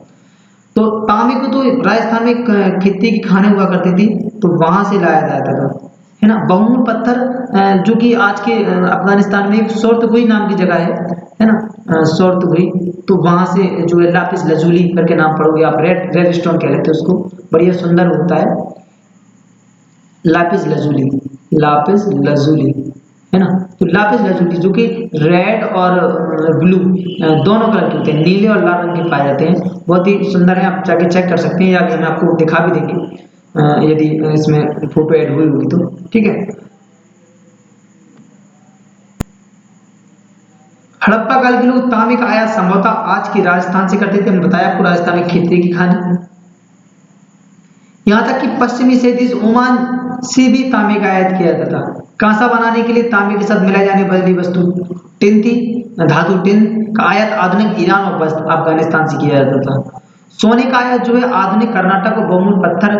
तो तांबे को तो राजस्थान में खेती की खाने हुआ करती थी, तो वहां से लाया जाता था, है ना। बहुमूल्य पत्थर जो कि आज के अफगानिस्तान में एक सोर्तगुई नाम की जगह है ना, सोर्तगुई, तो वहां से जो है लापिस लजूली करके नाम पढ़ोगे आप, रेड रेड स्टोन कह लेते हैं उसको, बढ़िया सुंदर होता है लापिस लजूली, लापिस लजूली, है ना। तो लापिस लजूली जो कि रेड और ब्लू दोनों कलर के होते हैं, नीले और लाल रंग के पाए जाते हैं, बहुत ही सुंदर है, आप जाके चेक कर सकते हैं, या हम आपको दिखा भी देंगे यदि इसमें फोटो ऐड हुई होगी तो, ठीक है। हड़प्पा काल के लोग तांबे का आयात संभवतः आज की राजस्थान से करते थे। हमने बताया आपको राजस्थान में खेती की खान, यहाँ तक कि पश्चिमी देश ओमान से भी तांबे का आयात किया जाता था। कांसा बनाने के लिए तांबे के साथ मिलाई जाने वाली वस्तु टिन थी। धातु टिन का आयात आधुनिक ईरान और अफगानिस्तान से किया जाता था। सोने का आयात जो है आधुनिक कर्नाटक और बहुमूल्य पत्थर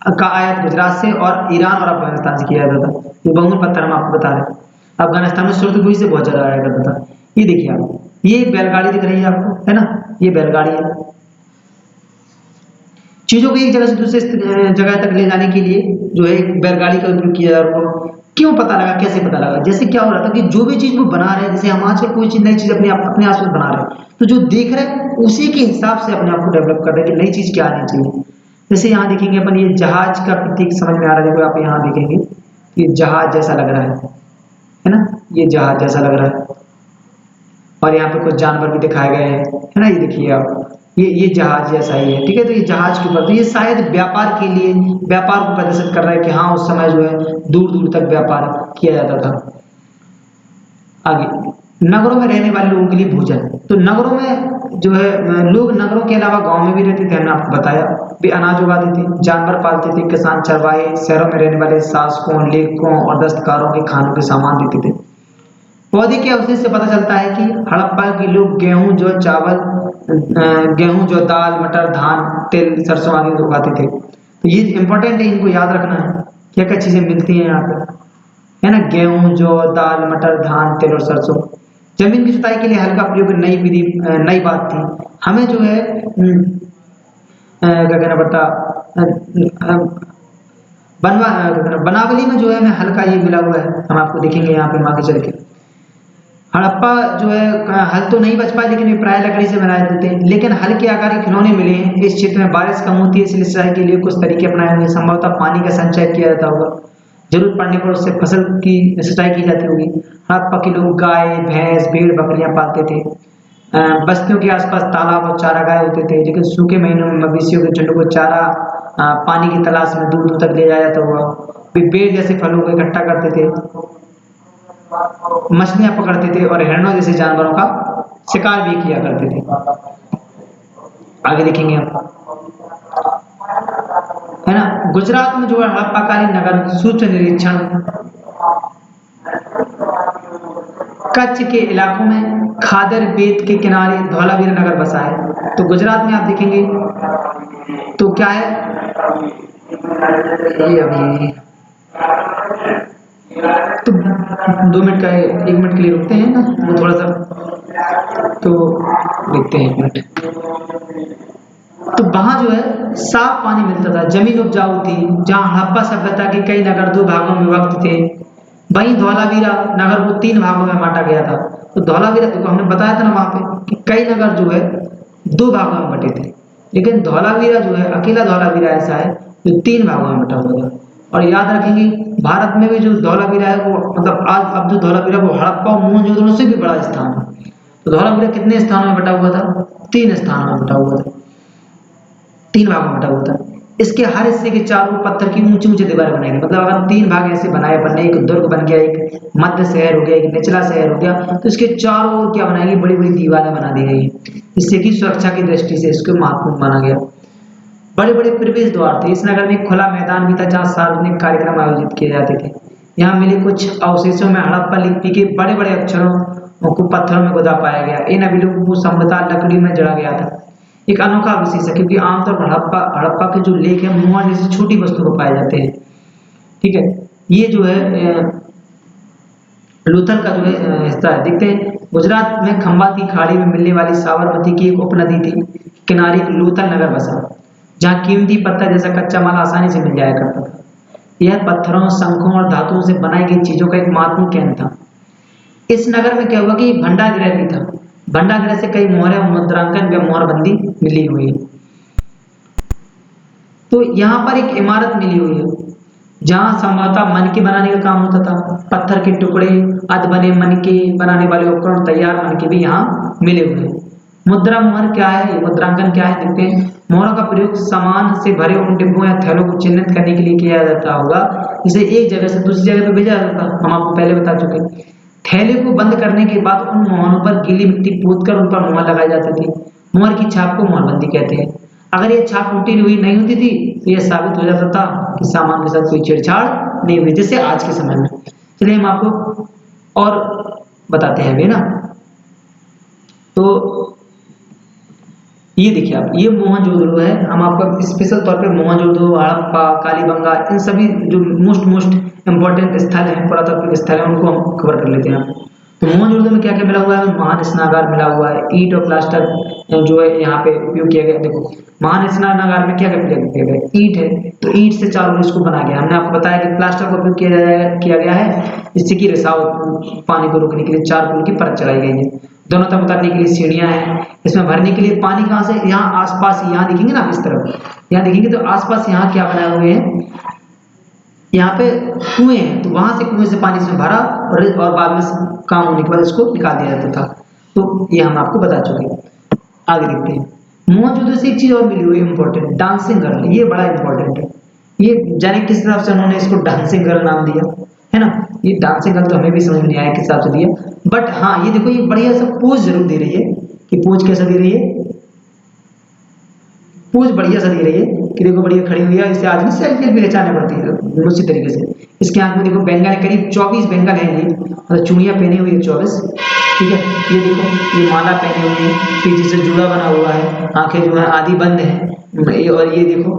का आयात गुजरात से और ईरान और अफगानिस्तान से किया जाता था। ये बहुमूल्य पत्थर हम आपको बता रहे हैं, अफगानिस्तान में सुर्खपुरी से बहुत ज्यादा आया करता था। ये देखिए आप, ये बैलगाड़ी दिख रही है आपको, है ना, ये बैलगाड़ी है। चीजों को एक जगह से दूसरे जगह तक ले जाने के लिए जो है एक बैलगाड़ी का उपयोग किया जा रहा है। क्यों पता लगा, कैसे पता लगा, जैसे क्या हो रहा था कि जो भी चीज वो बना रहे हैं, जैसे हम आजकल कोई चीज नई चीज अपने आसपास बना रहे हैं, तो जो देख रहे हैं उसी के हिसाब से अपने आप को डेवलप कर रहे हैं कि नई चीज क्या आनी चाहिए। जैसे यहाँ देखेंगे अपन, ये जहाज का प्रतीक समझ में आ रहा है, देखो आप यहाँ देखेंगे ये जहाज जैसा लग रहा है ना, ये जहाज जैसा लग रहा है, और यहाँ पे कुछ जानवर भी दिखाए गए हैं, है ना, ये देखिए आप, ये जहाज जैसा ही है, ठीक है। तो ये जहाज के ऊपर, तो ये शायद व्यापार के लिए, व्यापार को प्रदर्शित कर रहा है कि हाँ उस समय जो है दूर दूर तक व्यापार किया जाता था। आगे, नगरों में रहने वाले लोगों के लिए भोजन। तो नगरों में जो है लोग नगरों के अलावा गांव में भी रहते थे, हमने आपको बताया। वे अनाज उगाते थे, जानवर पालते थे, किसान चरवाहे शहरों में रहने वाले शासकों, लेखकों और दस्तकारों के खानों के सामान देते थे। पौधे के अवशेष से पता चलता है कि हड़प्पा के लोग गेहूं जो चावल, गेहूं जो दाल, मटर, धान, तिल, सरसों आदि उगाते थे। तो ये इंपॉर्टेंट है, इनको याद रखना है, क्या क्या चीजें मिलती हैं यहाँ पे, है ना। गेहूं, जौ, दाल, मटर, धान, तिल और सरसों। जमीन की जुताई के लिए हल का प्रयोग नई विधि, नई बात थी। हमें जो है क्या कहना पड़ता, बनावली में जो है हमें हल का ये मिला हुआ है, हम आपको देखेंगे यहाँ पे आगे चल के। हड़प्पा जो है हल तो नहीं बच पाए, लेकिन वे प्राय लकड़ी से बनाए जाते थे। लेकिन हल के आकार के खिलौने मिले हैं। इस क्षेत्र में बारिश कम होती है, इसलिए सिंचाई के लिए कुछ तरीके अपनाए होंगे। संभवतः पानी का संचय किया जाता होगा, जरूरत पड़ने पर उससे फसल की सिंचाई की जाती होगी। हड़प्पा के लोग गाय, भैंस, भेड़, बकरियां पालते थे। बस्तियों के आसपास तालाब और चारागाह होते थे, लेकिन सूखे महीनों में मवेशियों के झुंड को चारा, पानी की तलाश में दूर दूर तक ले जाया जाता हुआ। वे बेर जैसे फलों को इकट्ठा करते थे, मछलियां पकड़ते थे और हिरणों जैसे जानवरों का शिकार भी किया करते थे। आगे देखेंगे हम, है ना। गुजरात में जो है हड़प्पाकालीन नगर सूक्ष्म निरीक्षण, कच्छ के इलाकों में खादर बेत के किनारे धौलावीरा नगर बसा है। तो गुजरात में आप देखेंगे तो क्या है, ये अभी तो 2 मिनट का, 1 मिनट के लिए रुकते हैं ना, वो थोड़ा सा तो देखते हैं 1 मिनट। तो वहां जो है साफ पानी मिलता था, जमीन उपजाऊ थी। जहां हड़प्पा सभ्यता के कई नगर 2 भागों में विभक्त थे, वहीं धौलावीरा नगर को 3 भागों में बांटा गया था। तो धौलावीरा देखो, हमने बताया था ना वहां पे कि कई नगर जो है 2 भागों में बटे थे, लेकिन धौलावीरा जो है अकेला धौलावीरा ऐसा है जो 3 भागों में बटा हुआ था। और याद रखेंगे भारत में भी जो धौलावीरा है वो, मतलब आज अब जो धौलावीरा वो हड़प्पा और मोहनजोदड़ो से भी बड़ा स्थान है। तो धौलावीरा कितने स्थानों में बटा हुआ था? 3 स्थानों में बटा हुआ था, 3 भागों में बटा हुआ था। इसके हर हिस्से के चारों पत्थर की ऊंची ऊंची दीवार बनाई गई। मतलब अगर 3 भाग ऐसे बनाए बनने, एक दुर्ग बन गया, एक मध्य शहर हो गया, एक निचला शहर हो गया, तो इसके चारों ओर क्या बनाई गई, बड़ी बड़ी दीवारें बना दी गई, जिससे कि सुरक्षा की दृष्टि से इसको महत्वपूर्ण माना गया। बड़े बड़े प्रवेश द्वार थे। इस नगर में खुला मैदान भी था जहाँ सार्वजनिक कार्यक्रम आयोजित किए जाते थे। यहाँ मिले कुछ अवशेषों में हड़प्पा लिपि के बड़े बड़े अक्षरों को पत्थरों में खुदा पाया गया। इन अभिलेखों को संभवतः लकड़ी में जड़ा गया था। एक अनोखा विशेष है, क्योंकि आमतौर पर हड़प्पा हड़प्पा के जो लेख है मुआ जैसी छोटी वस्तु को पाए जाते हैं, ठीक है। ये जो है लूथल का जो है हिस्सा है। देखते हैं गुजरात में खंबाती खाड़ी में मिलने वाली साबरमती की एक उपनदी थी, किनारे एक लूथल नगर बसा, जहाँ कीमती पत्थर जैसा कच्चा माल आसानी से मिल जाया करता था। यह पत्थरों, शंखों और धातुओं से बनाई गई चीजों का एक महत्वपूर्ण केंद्र था। इस नगर में क्या हुआ कि भंडारगृह भी था। भंडारगृह से कई मोहरें, मुद्रांकन व मोहरबंदी मिली हुई है। तो यहाँ पर एक इमारत मिली हुई है जहाँ संभवतः मनके बनाने का काम होता था। पत्थर के टुकड़े, अध बने मनके बनाने वाले उपकरण, तैयार मनके भी यहाँ मिले हुए हैं। मुद्रा मोहर क्या है, मुद्रांकन क्या है, देखते हैं। मोहरों का प्रयोग सामान से भरे उन डिब्बों या थैलों को चिन्हित करने के लिए किया जाता होगा, जिसे एक जगह से दूसरी जगह पर भेजा जाता था। हम आपको पहले बता चुके। थैले को बंद करने के बाद उन मोहरों पर गीली मिट्टी पोत कर उन पर मोहर लगाई जाती थी। मोहर की छाप को मोहरबंदी कहते हैं। अगर ये छाप टूटी हुई नहीं होती थी तो यह साबित हो जाता था कि सामान के साथ कोई छेड़छाड़ नहीं हुई, जैसे आज के समय में। चलिए हम आपको और बताते हैं अभी ना। तो ये देखिए आप, ये मोहनजोदड़ो है। हम आपको स्पेशल तौर पे मोहनजोदड़ो, हड़प्पा, कालीबंगा, इन सभी जो मोस्ट इंपॉर्टेंट स्थल हैं, पुरातात्विक स्थल हैं, उनको हम कवर कर लेते हैं। तो मोहनजोदड़ो में क्या क्या मिला हुआ है? महान स्नागार मिला हुआ है, ईंट और प्लास्टर जो है यहाँ पे उपयोग किया गया। देखो महान स्नागार में क्या क्या प्रयोग किया गया? ईंट है, तो ईंट से चारों इसको बनाया गया। हमने आपको बताया कि प्लास्टर का उपयोग किया गया है, जिससे कि रिसाव पानी को रोकने के लिए 4 पुल की परत चलाई गई है। दोनों तक उतरने के लिए सीढ़ियां हैं। इसमें भरने के लिए पानी कहाँ से? यहाँ आसपास, यहाँ दिखेंगे ना इस तरफ, यहाँ देखेंगे तो आसपास यहाँ क्या बनाए हुए हैं, यहाँ पे कुएं हैं, तो वहां से कुएं से पानी इसमें भरा और बाद में काम होने के बाद इसको निकाल दिया जाता था। तो ये हम आपको बता चुके। आगे देखते हैं। मोहनजोदड़ो से एक चीज और मिली हुई इंपॉर्टेंट, डांसिंग गर्ल, ये बड़ा इंपॉर्टेंट है। ये जाने किस हिसाब से उन्होंने इसको डांसिंग गर्ल नाम दिया, है ना। ये डांसिंग गर्ल तो हमें भी समझ नहीं आया किस हिसाब से दिया, बट हाँ ये देखो ये बढ़िया सा पोज जरूर दे रही है, कि पोज कैसा दे रही है, पोज बढ़िया सा दे रही है कि देखो बढ़िया खड़ी हुई है, इससे आदमी सेल्फी भी खिंचाने पड़ती है उसी तरीके से। इसके आंख में देखो बैंगल है, करीब 24 बैंगल है ये, मतलब चूड़ियां पहनी हुई है 24, ठीक है। ये देखो ये माला पहनी हुई है, पीछे से जूड़ा बना हुआ है, आंखें जो है आधी बंद है, और ये देखो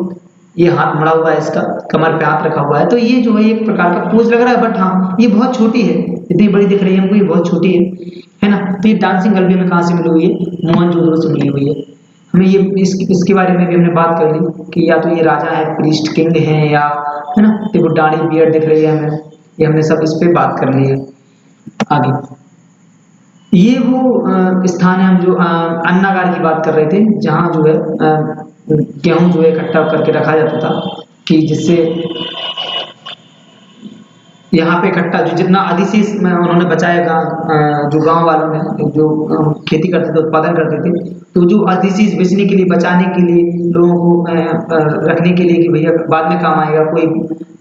ये हाथ मड़ा हुआ है, इसका कमर पे हाथ रखा हुआ है, तो ये जो है एक प्रकार का पोज लग रहा है, बट हाँ ये बहुत छोटी है, इतनी बड़ी दिख रही है हमको, ये बहुत छोटी है ना। तो ये डांसिंग गर्ल भी हमें कहाँ से मिली हुई है, मोहनजोदड़ो से मिली हुई है। हमें ये इसके बारे में भी हमने बात कर ली कि या तो ये राजा है, प्रीस्ट किंग है, या है ना, देखो दाढ़ी बियर्ड दिख रही है हमें, ये हमने सब इस पे बात कर ली है। आगे ये वो स्थान है, हम जो अन्नागार की बात कर रहे थे, जहाँ जो है गेहूं जो है इकट्ठा करके रखा जाता था, कि जिससे यहाँ पे इकट्ठा जो जितना अधिशेष में उन्होंने बचाया, जो गांव वालों ने जो खेती करते थे, उत्पादन करते थे, तो जो अधिशेष बेचने के लिए, बचाने के लिए, लोगों को रखने के लिए कि भैया बाद में काम आएगा, कोई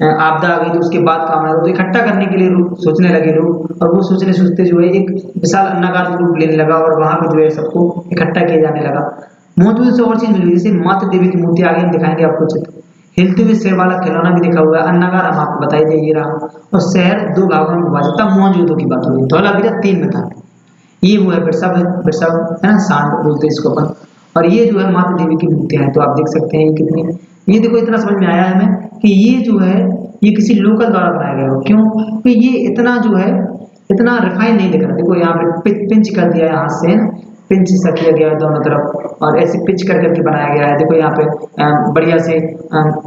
आपदा आ गई तो उसके बाद काम आएगा, तो इकट्ठा करने के लिए सोचने लगे लोग, और वो सोचने सोचते जो है एक विशाल अन्नागार का रूप लेने लगा, और वहां पे जो है सबको इकट्ठा किया जाने लगा। महत्व से और चीज मिली, जैसे माता देवी की मूर्ति, आगे हम दिखाएंगे आपको चित्र, हिलते हुए शेर वाला खिलौना भी दिखा हुआ है, अन्नागार हम आपको बताई दे ये रहा, और शहर दो भागों में विभाजित था, मोहनजोदड़ो की बात हो रही है, धौलावीरा 3 में था, ये वो है बिरसा, बिरसा है ना, सांड बोलते हैं इसको अपन। और ये जो है माता देवी की मूर्तियां हैं, तो आप देख सकते हैं कितनी, ये देखो इतना समझ में आया हमें कि ये जो है ये किसी लोकल द्वारा बनाया गया हो, क्यों, तो ये इतना जो है इतना रिफाइन नहीं दिख रहा, देखो यहाँ पे पिंच कर दिया है हाथ से, है ना, पिंच सा किया गया है दोनों तरफ, और ऐसे पिच कर करके बनाया गया है, देखो यहाँ पे बढ़िया से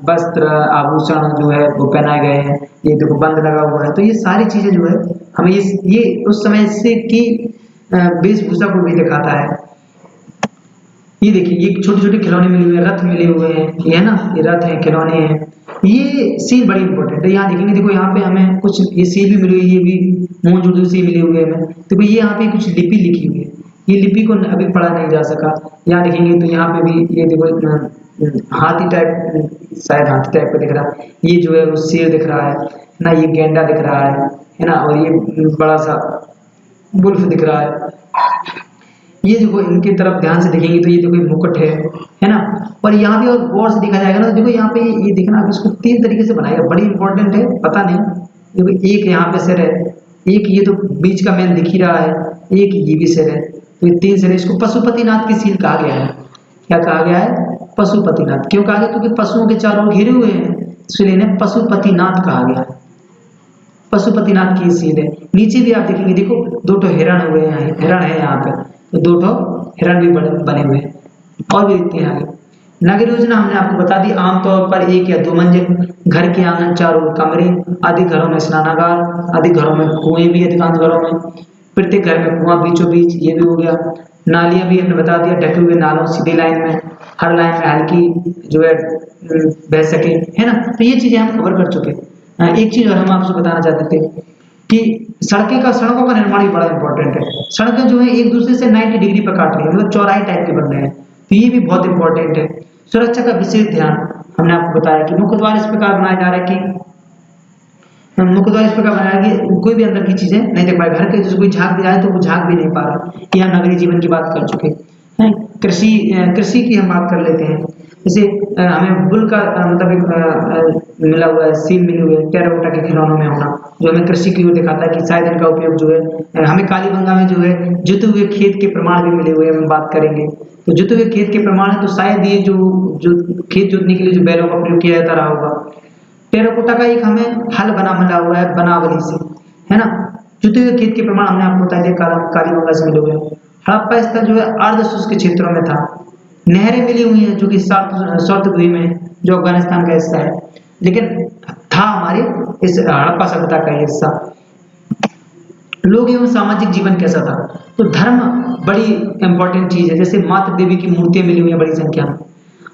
वस्त्र आभूषण जो है वो पहनाए गए हैं, ये देखो बंद लगा हुआ है, तो ये सारी चीजें जो है हमें ये उस समय से की वेशभूषा को भी दिखाता है। ये देखिए ये छोटे छोटे खिलौने मिले हुए हैं, रथ मिले हुए हैं, ये है ना, ये रथ है, खिलौने हैं, ये सीन बड़ी इंपॉर्टेंट है। यहाँ देखेंगे, देखो यहाँ पे हमें कुछ ये सील भी मिली हुई है, ये भी मोहनजोदड़ो से मिले हुए हैं हमें, देखो ये यहाँ पे कुछ लिपि लिखी हुई है, ये लिपि को अभी पढ़ा नहीं जा सका। यहाँ देखेंगे तो यहाँ पे भी ये देखो हाथी टाइप, शायद हाथी टाइप का दिख रहा है, ये जो है वो शेर दिख रहा है ना, ये गेंडा दिख रहा है ना, और ये बड़ा सा वुल्फ दिख रहा है। ये देखो इनकी तरफ ध्यान से देखेंगे तो ये देखो मुकुट है ना, और यहाँ भी और गौर से देखा जाएगा ना, तो देखो यहाँ पे ये देखना, इसको 3 तरीके से बनाएगा, बड़ी इंपॉर्टेंट है, पता नहीं, देखो एक यहाँ पे सिर है, एक ये तो बीच का मैन दिख ही रहा है, एक ये भी सिर है, तो ये 3 सिर है, इसको पशुपतिनाथ की सील कहा गया है। क्या कहा गया है, पशुपतिनाथ, क्यों कहा गया, क्योंकि पशुओं के चारों ओर घिरे हुए हैं, इसलिए इन्हें पशुपतिनाथ कहा गया है। पशुपतिनाथ की सील है। नीचे भी आप देखेंगे, देखो 2 ठो हिरण हुए हैं, हिरण है यहाँ पे, तो 2 ठो हिरण भी बने हुए हैं, और भी दिखते हैं आगे। नगर योजना हमने आपको बता दी, आमतौर पर 1 या 2 मंजिल, घर के आंगन, चारों ओर कमरे, अधिक घरों में स्नानागार, अधिक घरों में कुएं भी, अधिकांश घरों में, प्रत्येक घर में कुआं बीचों बीच, ये भी हो गया। नालियां भी हमने बता दिया, ढके हुए नालों सीधी लाइन में, हर लाइन में हल्की जो है बह सके, है ना, तो ये चीजें हम कवर कर चुके हैं। एक चीज और हम आपसे बताना चाहते थे कि सड़कों का निर्माण भी बड़ा इंपॉर्टेंट है। सड़कें जो है एक दूसरे से 90 डिग्री पर काट रही है, मतलब चौराहे टाइप के बन रहे हैं, तो ये भी बहुत इंपॉर्टेंट है। सुरक्षा का विशेष ध्यान, हमने आपको बताया कि मुख्य द्वार इस प्रकार बनाया जा रहा है कि मुख्य द्वार इस प्रकार बनाया कि कोई भी अंदर की चीजें नहीं देख पाए, घर के जैसे कोई झांक भी जाए तो वो झांक भी नहीं पा रहा, कि हम नगरीय जीवन की बात कर चुके हैं। कृषि कृषि की हम बात कर लेते हैं, जैसे हमें बुल का मतलब एक मिला हुआ है, सील मिली हुई है टेराकोटा के खिलौनों में होना, जो हमें कृषि की ओर दिखाता है कि शायद इनका उपयोग जो है हमें कालीबंगा में जो है जुते हुए खेत के प्रमाण भी मिले हुए हैं, हम बात करेंगे, तो जुते हुए खेत के प्रमाण है, तो शायद ये जो खेत जोतने के लिए जो बैलों का प्रयोग किया जाता रहा होगा। टेराकोटा का एक हमें हल बना मिला हुआ है बनावली से, है ना, जुते हुए खेत के प्रमाण हमने आपको बता दिया, कालीबंगा से मिले हुए हैं। हड़प्पा स्थल जो है अर्ध शुष्क क्षेत्रों में था, नहरें मिली हुई हैं जो कि साउथ में, जो अफगानिस्तान का हिस्सा है, लेकिन था हमारे इस हड़प्पा सभ्यता का हिस्सा। लोग एवं सामाजिक जीवन कैसा था, तो धर्म बड़ी इंपॉर्टेंट चीज है, जैसे माता देवी की मूर्तियां मिली हुई है बड़ी संख्या में,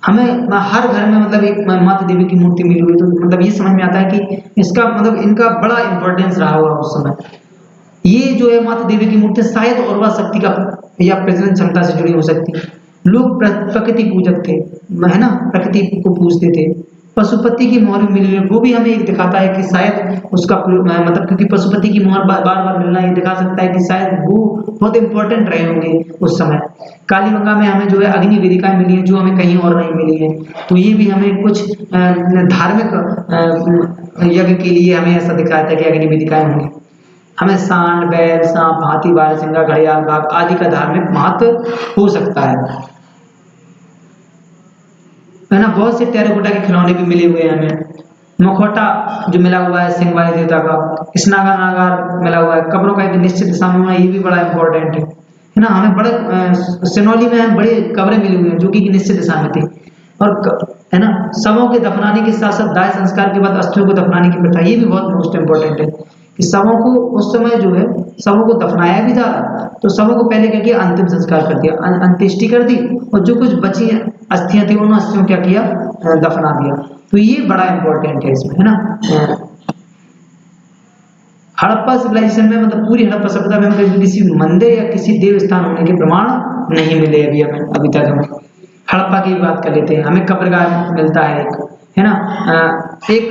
हमें हर घर में मतलब एक माता देवी की मूर्ति मिली हुई, तो मतलब ये समझ में आता है कि इसका मतलब इनका बड़ा इंपॉर्टेंस रहा होगा उस समय। ये जो है माता देवी की मूर्ति शायद उर्वा शक्ति का या प्रजनन क्षमता से जुड़ी हो सकती है, लोग प्रकृति पूजक थे, है ना, प्रकृति को पूजते थे। पशुपति की मोहर मिली हुई है, वो भी हमें एक दिखाता है कि शायद उसका मतलब, क्योंकि पशुपति की मोहर बार बार मिलना ये दिखा सकता है कि शायद वो बहुत इंपॉर्टेंट रहे होंगे उस समय। कालीबंगा में हमें जो है अग्नि वेदिकाएं मिली है, जो हमें कहीं और नहीं मिली है। तो ये भी हमें कुछ धार्मिक यज्ञ के लिए हमें ऐसा दिखाया था कि अग्नि वेदिकाएं होंगी। हमें सांड, बैल, सांप, हाथी, बारहसिंगा, घड़ियाल, बाघ आदि का धार्मिक महत्व हो सकता है ना। बहुत से टेराकोटा के खिलौने भी मिले हुए हैं हमें। मुखौटा जो मिला हुआ है सिंह वाले देवता का, स्नागा नागार मिला हुआ है, कब्रों का एक निश्चित दिशा में होना, ये भी बड़ा इंपॉर्टेंट है ना। हमें बड़े सिनौली में हमें बड़ी कब्रें मिली हुई हैं जो कि एक निश्चित दिशा में थी। और है ना, शवों के दफनाने के साथ साथ दाह संस्कार के बाद अस्थियों को दफनाने की प्रथा, ये भी बहुत मोस्ट इंपॉर्टेंट है कि शवों को उस समय जो है शवों को दफनाया भी जा रहा, तो शवों को पहले क्या किया, अंतिम संस्कार कर दिया, अंत्येष्टि कर दी, और जो कुछ बची अस्थियां थी उन अस्थियों को क्या किया, दफना दिया। तो ये बड़ा इंपॉर्टेंट है इसमें, है ना। हड़प्पा सिविलाइजेशन में, मतलब पूरी हड़प्पा सभ्यता में हमें किसी मंदिर या किसी देव स्थान होने के प्रमाण नहीं मिले अभी तक हमें। हड़प्पा की बात कर लेते हैं, हमें कब्रगाह मिलता है एक, है ना। एक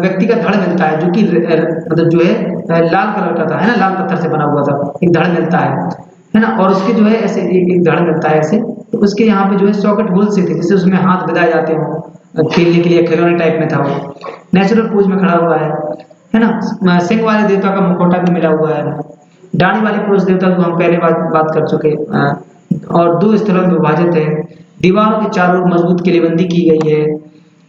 व्यक्ति का धड़ मिलता है जो कि मतलब जो है लाल कलर का था, है ना, लाल पत्थर से बना हुआ था, एक धड़ मिलता है ना। और उसके जो है ऐसे एक धड़ मिलता है ऐसे, तो उसके यहाँ पे जो है सॉकेट होल से थे, जिससे उसमें हाथ बिदाए जाते हो खेलने के लिए, खिलौने टाइप में था वो। नेचुरल पोज में खड़ा हुआ है ना। सिंह वाले देवता का मुखौटा भी मिला हुआ है। डाणी वाले पुरुष देवता को हम पहले बात कर चुके, और दो स्थलों में विभाजित है। दीवारों के चारों ओर मजबूत किलेबंदी की गई है।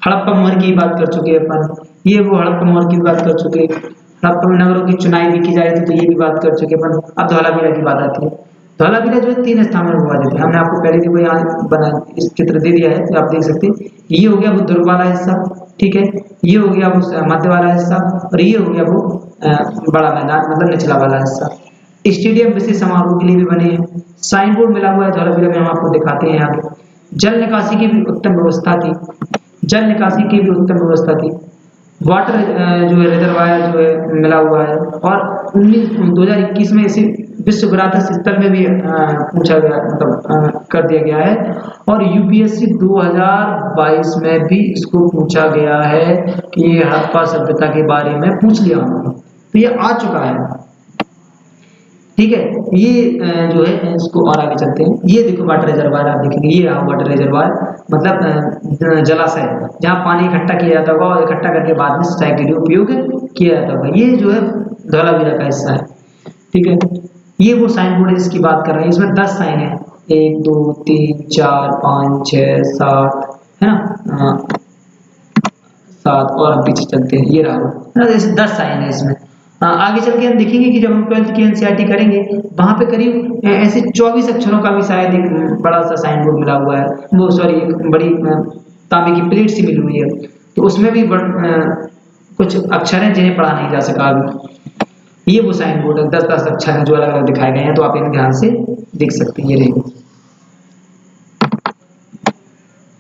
हड़प्पा मोहर की बात कर चुके हैं अपन, ये वो हड़प्पा मोहर की बात कर चुके। हड़प्पा में नगरों की चुनाई भी की जा रही थी, तो ये भी बात कर चुके अपन। अब धौलावीरा की बात आती है। धौलावीरा जो है 3 स्थानों में विभाजित है, हमने आपको पहले देखो यहाँ बना इस चित्र दे दिया है, तो आप देख सकते हैं। ये हो गया वो ध्रुव वाला हिस्सा, ठीक है, ये हो गया वो मध्य वाला हिस्सा, और ये हो गया वो बड़ा मैदान, मतलब निचला वाला हिस्सा। स्टेडियम विशेष समारोह के लिए भी बने हैं। साइन बोर्ड मिला हुआ है धौलावीरा में, हम आपको दिखाते हैं यहाँ पे। जल निकासी की भी उत्तम व्यवस्था थी, जल निकासी की भी उत्तम व्यवस्था थी। वाटर जो है रिजर्वायर जो है मिला हुआ है। और 2021 में इसे विश्व विरासत स्थल में भी पूछा गया, मतलब कर दिया गया है। और यूपीएससी 2022 में भी इसको पूछा गया है कि ये हड़प्पा सभ्यता के बारे में पूछ लिया उन्होंने, तो ये आ चुका है, ठीक है। ये जो है इसको और आगे चलते हैं। ये देखो वाटर रिजर्वायर, आप देखेंगे ये रहा वाटर रिजर्वायर, मतलब जलाशय जहाँ पानी इकट्ठा किया जाता होगा, और इकट्ठा करके बाद में सिंचाई के लिए उपयोग किया जाता होगा। ये जो है धौलावीरा का हिस्सा है, ठीक है। ये वो साइन बोर्ड है जिसकी बात कर रहे हैं, इसमें 10 साइन है, 1 2 3 4 5 6 7, है ना, 7। और हम पीछे चलते हैं, ये रहा, जैसे 10 साइन है इसमें। आगे चल के हम देखेंगे कि जब हम 12th की एनसीईआरटी करेंगे, वहां पे करीब ऐसे 24 अक्षरों का भी शायद एक बड़ा सा साइन बोर्ड मिला हुआ है, वो सॉरी एक बड़ी तांबे की प्लेट सी मिली हुई है, तो उसमें भी कुछ अक्षर हैं जिन्हें पढ़ा नहीं जा सका अभी। ये वो साइन बोर्ड है, 10-10 अक्षर हैं जो अलग अलग दिखाए गए हैं, तो आप इन्हें ध्यान से देख सकते हैं। ये रहे,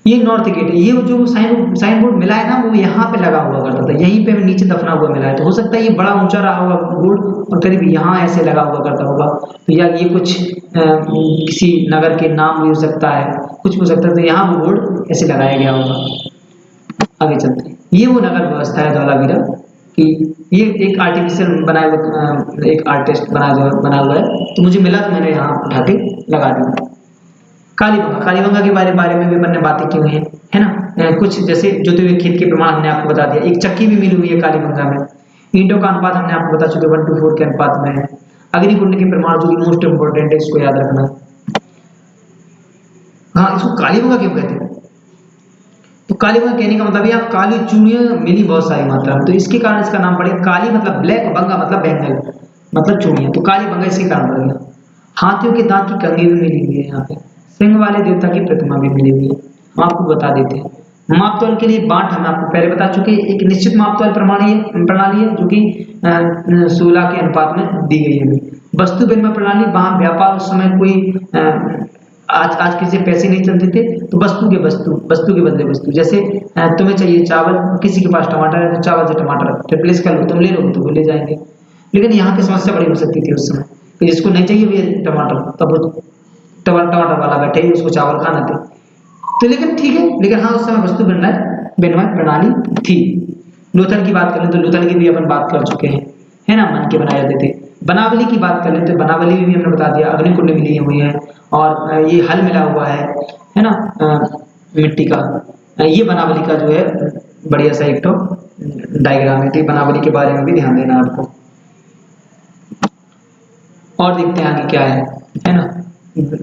ये नॉर्थ गेट है। ये जो साइन बोर्ड मिला है ना, वो यहाँ पे लगा हुआ करता था, यहीं पे नीचे दफना हुआ मिला है, तो हो सकता है ये बड़ा ऊंचा रहा होगा बोर्ड, और करीब यहाँ ऐसे लगा हुआ करता होगा। तो या ये कुछ किसी नगर के नाम भी हो सकता है, कुछ भी हो सकता है, तो यहाँ वो बोर्ड ऐसे लगाया गया होगा। आगे चलते हैं। ये वो नगर व्यवस्था है धौलावीरा कि ये एक आर्टिफिशियल बनाया हुआ, एक आर्टिस्ट बना हुआ है, तो मुझे मिला तो मैंने यहाँ उठा के लगा दिया। कालीबंगा के बारे में भी मैंने बातें की हुई है ना। कुछ जैसे जोते हुए खेत के प्रमाण हमने आपको बता दिया, एक चक्की भी मिली हुई है कालीबंगा में। ईंटों का अनुपात हमने आपको बता चुके 1:4 के अनुपात में है। अग्निकुंड के प्रमाण जो कि मोस्ट इंपोर्टेंट है, इसको याद रखना। हाँ, इसको कालीबंगा क्यों कहते हैं, तो कालीबंगा कहने का मतलब यहाँ काली चूड़ियां मिली बहुत सारी मात्रा में, तो इसके कारण इसका नाम पड़ेगा काली, मतलब ब्लैक, बंगा मतलब बैंगल, मतलब चूड़ियां, तो कालीबंगा इसके कारण पड़ गया। हाथियों के दांत की कंघी भी मिली हुई है यहाँ पे। सिंह वाले देवता की प्रतिमा भी मिली हुई है, हम आपको बता देते हैं। मापतौल के लिए बांट हम आपको पहले बता चुके हैं, एक निश्चित मापतौल प्रणाली है जो कि 16 के अनुपात में दी गई है। वस्तु विनिमय प्रणाली, वहां व्यापार उस समय कोई आज किसी पैसे नहीं चलते थे, तो वस्तु के बदले वस्तु, जैसे तुम्हें चाहिए चावल, किसी के पास टमाटर है तो चावल से टमाटर रिप्लेस कर लो, तुम ले लो तो वो ले जाएंगे। लेकिन यहाँ पे समस्या बड़ी हो सकती थी उस समय कि जिसको नहीं चाहिए भी टमाटर, तब वो टमाटर वाला बैठे, उसको चावल खाना थे। तो लेकिन ठीक है, लेकिन हाँ उस समय वस्तु विनिमय प्रणाली थी। लोथल की बात करें तो लोथल की भी अपन बात कर चुके हैं, है ना, मन के बनाए जाते थे। बनावली की बात करें तो बनावली भी हमने बता दिया, अग्निकुंड मिली हुई है, और ये हल मिला हुआ है ना, मिट्टी का। ये बनावली का जो है बढ़िया सा एक तो डायग्राम है, तो बनावली के बारे में भी ध्यान देना आपको। और देखते हैं आगे क्या है ना।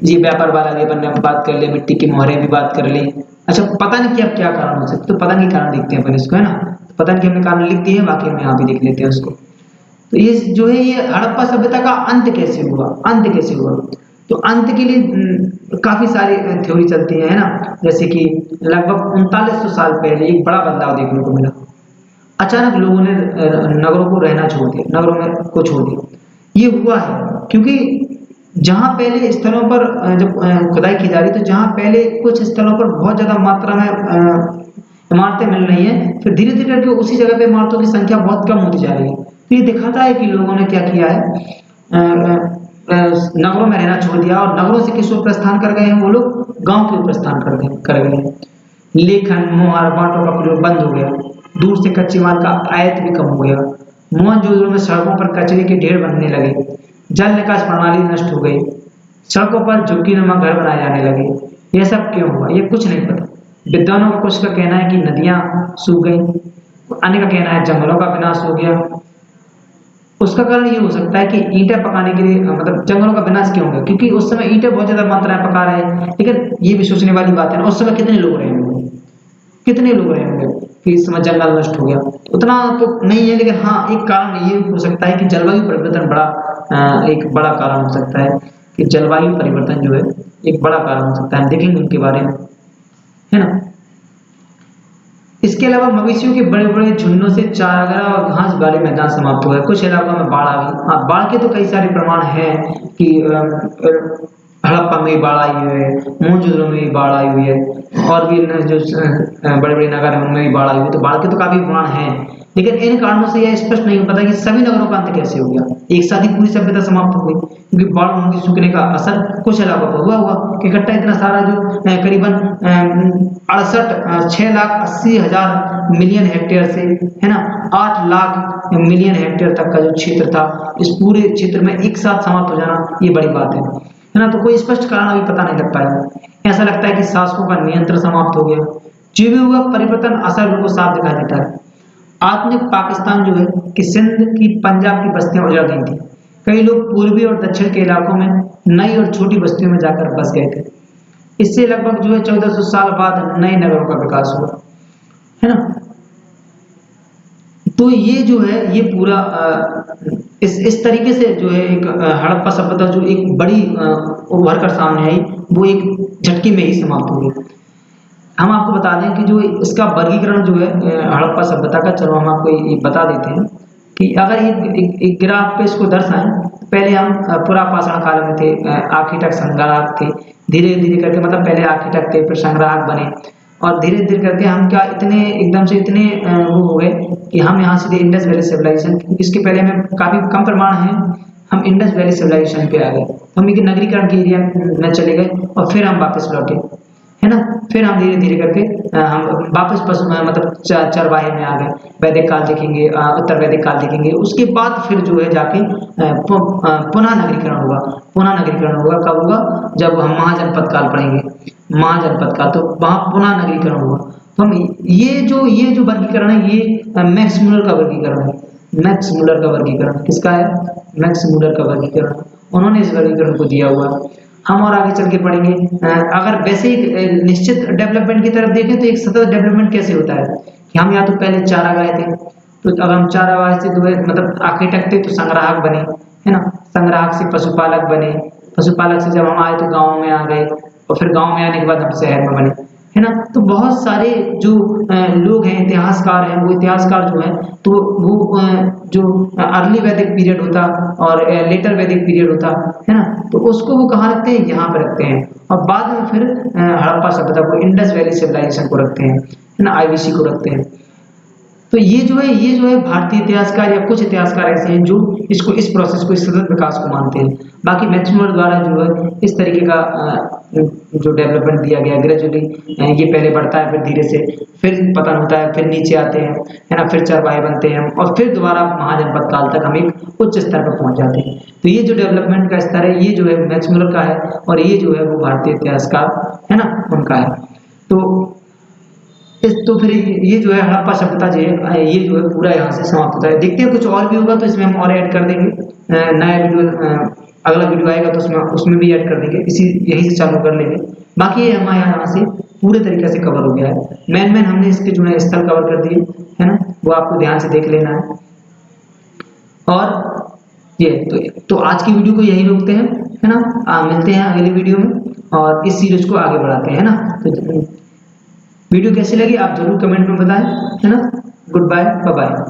ये व्यापार वाला भी अपन ने बात कर लिया, मिट्टी की मोहरें भी बात कर ली। अच्छा, पता नहीं कि अब क्या कारण हो सकता, तो पता नहीं कारण देखते हैं अपन इसको, है ना। तो पता नहीं कि हमने कारण लिख दिए हैं, बाकी हम यहाँ भी देख लेते हैं उसको। तो ये जो है, ये हड़प्पा सभ्यता का अंत कैसे हुआ, अंत कैसे हुआ। तो अंत के लिए काफी सारी थ्योरी चलती है ना। जैसे कि लगभग 3900 साल पहले एक बड़ा बदलाव देखने को मिला। अचानक लोगों ने नगरों को रहना छोड़ दिया, नगरों में को छोड़ दिया। ये हुआ है क्योंकि जहाँ पहले स्थलों पर जब खुदाई की जा रही, तो जहाँ पहले कुछ स्थलों पर बहुत ज्यादा मात्रा में इमारतें मिल रही हैं, फिर धीरे धीरे करके उसी जगह पे इमारतों की संख्या बहुत कम होती जा रही है। तो ये दिखाता है कि लोगों ने क्या किया है, नगरों में रहना छोड़ दिया, और नगरों से किस ओर प्रस्थान कर गए हैं वो लोग, गांव की ओर प्रस्थान कर गए हैं। लेखन, मोहर, बांटों का प्रयोग बंद हो गया। दूर से कच्चे माल का आयात भी कम हो गया। मोहनजोदड़ो में सड़कों पर कचरे के ढेर बनने लगे। जल निकास प्रणाली नष्ट हो गई। सड़कों पर झुग्गीनुमा घर बनाए जाने लगे। यह सब क्यों हुआ, ये कुछ नहीं पता। विद्वानों का कुछ का कहना है कि नदियां सूख गई, अन्य का कहना है जंगलों का विनाश हो गया। उसका कारण ये हो सकता है कि ईंटें पकाने के लिए, मतलब जंगलों का विनाश क्यों होगा, क्योंकि उस समय ईंटें बहुत ज्यादा मात्रा में पका रहे हैं। लेकिन ये भी सोचने वाली बात है ना, उस समय कितने लोग रहे होंगे, कितने लोग रहे होंगे कि इस समय जंगल नष्ट हो गया, उतना तो नहीं है। लेकिन हाँ, एक कारण ये हो सकता है कि जलवायु परिवर्तन एक बड़ा कारण हो सकता है, कि जलवायु परिवर्तन जो है एक बड़ा कारण हो सकता है। हम देखेंगे उनके बारे में, है ना। इसके अलावा मवेशियों के बड़े बड़े झुंडों से चारागाह और घास वाले मैदान समाप्त हो गए। कुछ इलाकों में बाढ़ आ गई। हाँ, बाढ़ के तो कई सारे प्रमाण हैं कि हड़प्पा में भी बाढ़ आई हुई है, मोहनजोदड़ो में भी बाढ़ आई हुई है, और भी जो बड़े बड़े नगर हैं उनमें भी बाढ़ आई हुई है। तो बाढ़ के तो काफी प्रमाण हैं, लेकिन इन कारणों से यह स्पष्ट नहीं हो पाता कि सभी नगरों का अंत कैसे हो गया, एक साथ ही पूरी सभ्यता समाप्त हो गई। क्योंकि बाढ़ उनकी सूखने का असर कुछ इलाकों पर हुआ कि इकट्ठा इतना सारा जो करीबन 6,80,000 मिलियन हेक्टेयर से, है ना, 8 लाख मिलियन हेक्टेयर तक का जो क्षेत्र था, इस पूरे क्षेत्र में एक साथ समाप्त हो जाना, ये बड़ी बात है ना। तो कोई स्पष्ट कारण अभी पता नहीं लग पाया। ऐसा लगता है कि शासकों का नियंत्रण समाप्त हो गया। जो भी हुआ परिवर्तन असर बिल्कुल साफ दिखाई देता है। आधुनिक पाकिस्तान जो है कि सिंध की, पंजाब की बस्तियां उजड़ गई थी। कई लोग पूर्वी और दक्षिण के इलाकों में नई और छोटी बस्तियों में जाकर बस गए थे। इससे लगभग जो है 1400 साल बाद नए नगरों का विकास हुआ, है ना। तो ये जो है, ये पूरा इस तरीके से जो है एक हड़प्पा सभ्यता जो एक बड़ी उभर कर सामने आई, वो एक झटके में ही समाप्त हो गई। हम आपको बता दें कि जो इसका वर्गीकरण जो है हड़प्पा सभ्यता का, चलो हम आपको ये बता देते हैं कि अगर एक ग्राफ पे इसको दर्शाएं, पहले हम पुरापाषाण काल में थे, आखिटक संग्राहक थे। धीरे धीरे करके, मतलब पहले आखिटक थे, फिर संग्राहक बने, और धीरे धीरे करके हम क्या इतने एकदम से इतने वो हो गए कि हम यहाँ सीधे इंडस वैली सिविलाइजेशन, इसके पहले में काफी कम प्रमाण है, हम इंडस वैली सिविलाइजेशन पे आ गए। तो हम एक नगरीकरण के एरिया में चले गए, और फिर हम वापस लौटे, है ना। फिर हम धीरे धीरे करके हम वापस मतलब चरवाहे में आ गए। वैदिक काल देखेंगे, उत्तर वैदिक काल देखेंगे, उसके बाद फिर जो है जाके पुनः नगरीकरण होगा। पुनः नगरीकरण होगा कब होगा, जब हम महाजनपद काल पढ़ेंगे, महाजनपद काल, तो वहां पुनः नगरीकरण होगा। तो हम ये जो वर्गीकरण है, ये मैक्स मुलर का वर्गीकरण है। मैक्स मुलर का वर्गीकरण किसका है, मैक्स मुलर का वर्गीकरण, उन्होंने इस वर्गीकरण को दिया हुआ। हम और आगे चल के पढ़ेंगे। अगर वैसे ही निश्चित डेवलपमेंट की तरफ देखें, तो एक सतत डेवलपमेंट कैसे होता है कि हम या तो पहले चारागाह थे, तो अगर हम चारागाह से जो है मतलब आखिटक थे तो संग्राहक बने, है ना। संग्राहक से पशुपालक बने, पशुपालक से जब हम आए तो गाँव में आ गए, और फिर गाँव में आने के बाद हम शहर में बने, है ना। तो बहुत सारे जो लोग हैं, इतिहासकार हैं, वो इतिहासकार जो है, तो वो जो अर्ली वैदिक पीरियड होता और लेटर वैदिक पीरियड होता, है ना, तो उसको वो कहाँ रखते हैं, यहाँ पे रखते हैं। और बाद में फिर हड़प्पा सभ्यता को, इंडस वैली सिविलाइजेशन को रखते हैं, है ना, आईवीसी को रखते हैं। तो ये जो है भारतीय इतिहासकार या कुछ इतिहासकार ऐसे हैं जो इसको इस प्रोसेस को, इस सतत विकास को मानते हैं। बाकी मैक्स मुलर द्वारा जो है इस तरीके का जो डेवलपमेंट दिया गया ग्रेजुअली, ये पहले बढ़ता है, फिर धीरे से फिर पतन होता है, फिर नीचे आते हैं, है ना, फिर चरवाहे बनते हैं और फिर दोबारा महाजनपद काल तक हम एक उच्च स्तर पर पहुंच जाते हैं। तो ये जो डेवलपमेंट का स्तर है ये जो है मैक्स मुलर का है और ये जो है वो भारतीय इतिहासकार है ना उनका है। तो फिर ये जो है हड़प्पा सभ्यता जो है ये जो है पूरा यहाँ से समाप्त होता है। देखते हैं कुछ और भी होगा तो इसमें हम और ऐड कर देंगे, नया वीडियो अगला वीडियो आएगा तो उसमें भी ऐड कर देंगे, इसी यहीं से चालू कर लेंगे। बाकी ये हमारे यहाँ से पूरे तरीके से कवर हो गया है, मेन हमने इसके जो है स्थल कवर कर दिए है ना, वो आपको ध्यान से देख लेना है। और ये तो आज की वीडियो को यही रोकते हैं, है ना, मिलते हैं अगली वीडियो में और इस सीरीज को आगे बढ़ाते हैं, है ना। तो वीडियो कैसी लगी आप जरूर कमेंट में बताएं, है ना। Good bye, bye bye.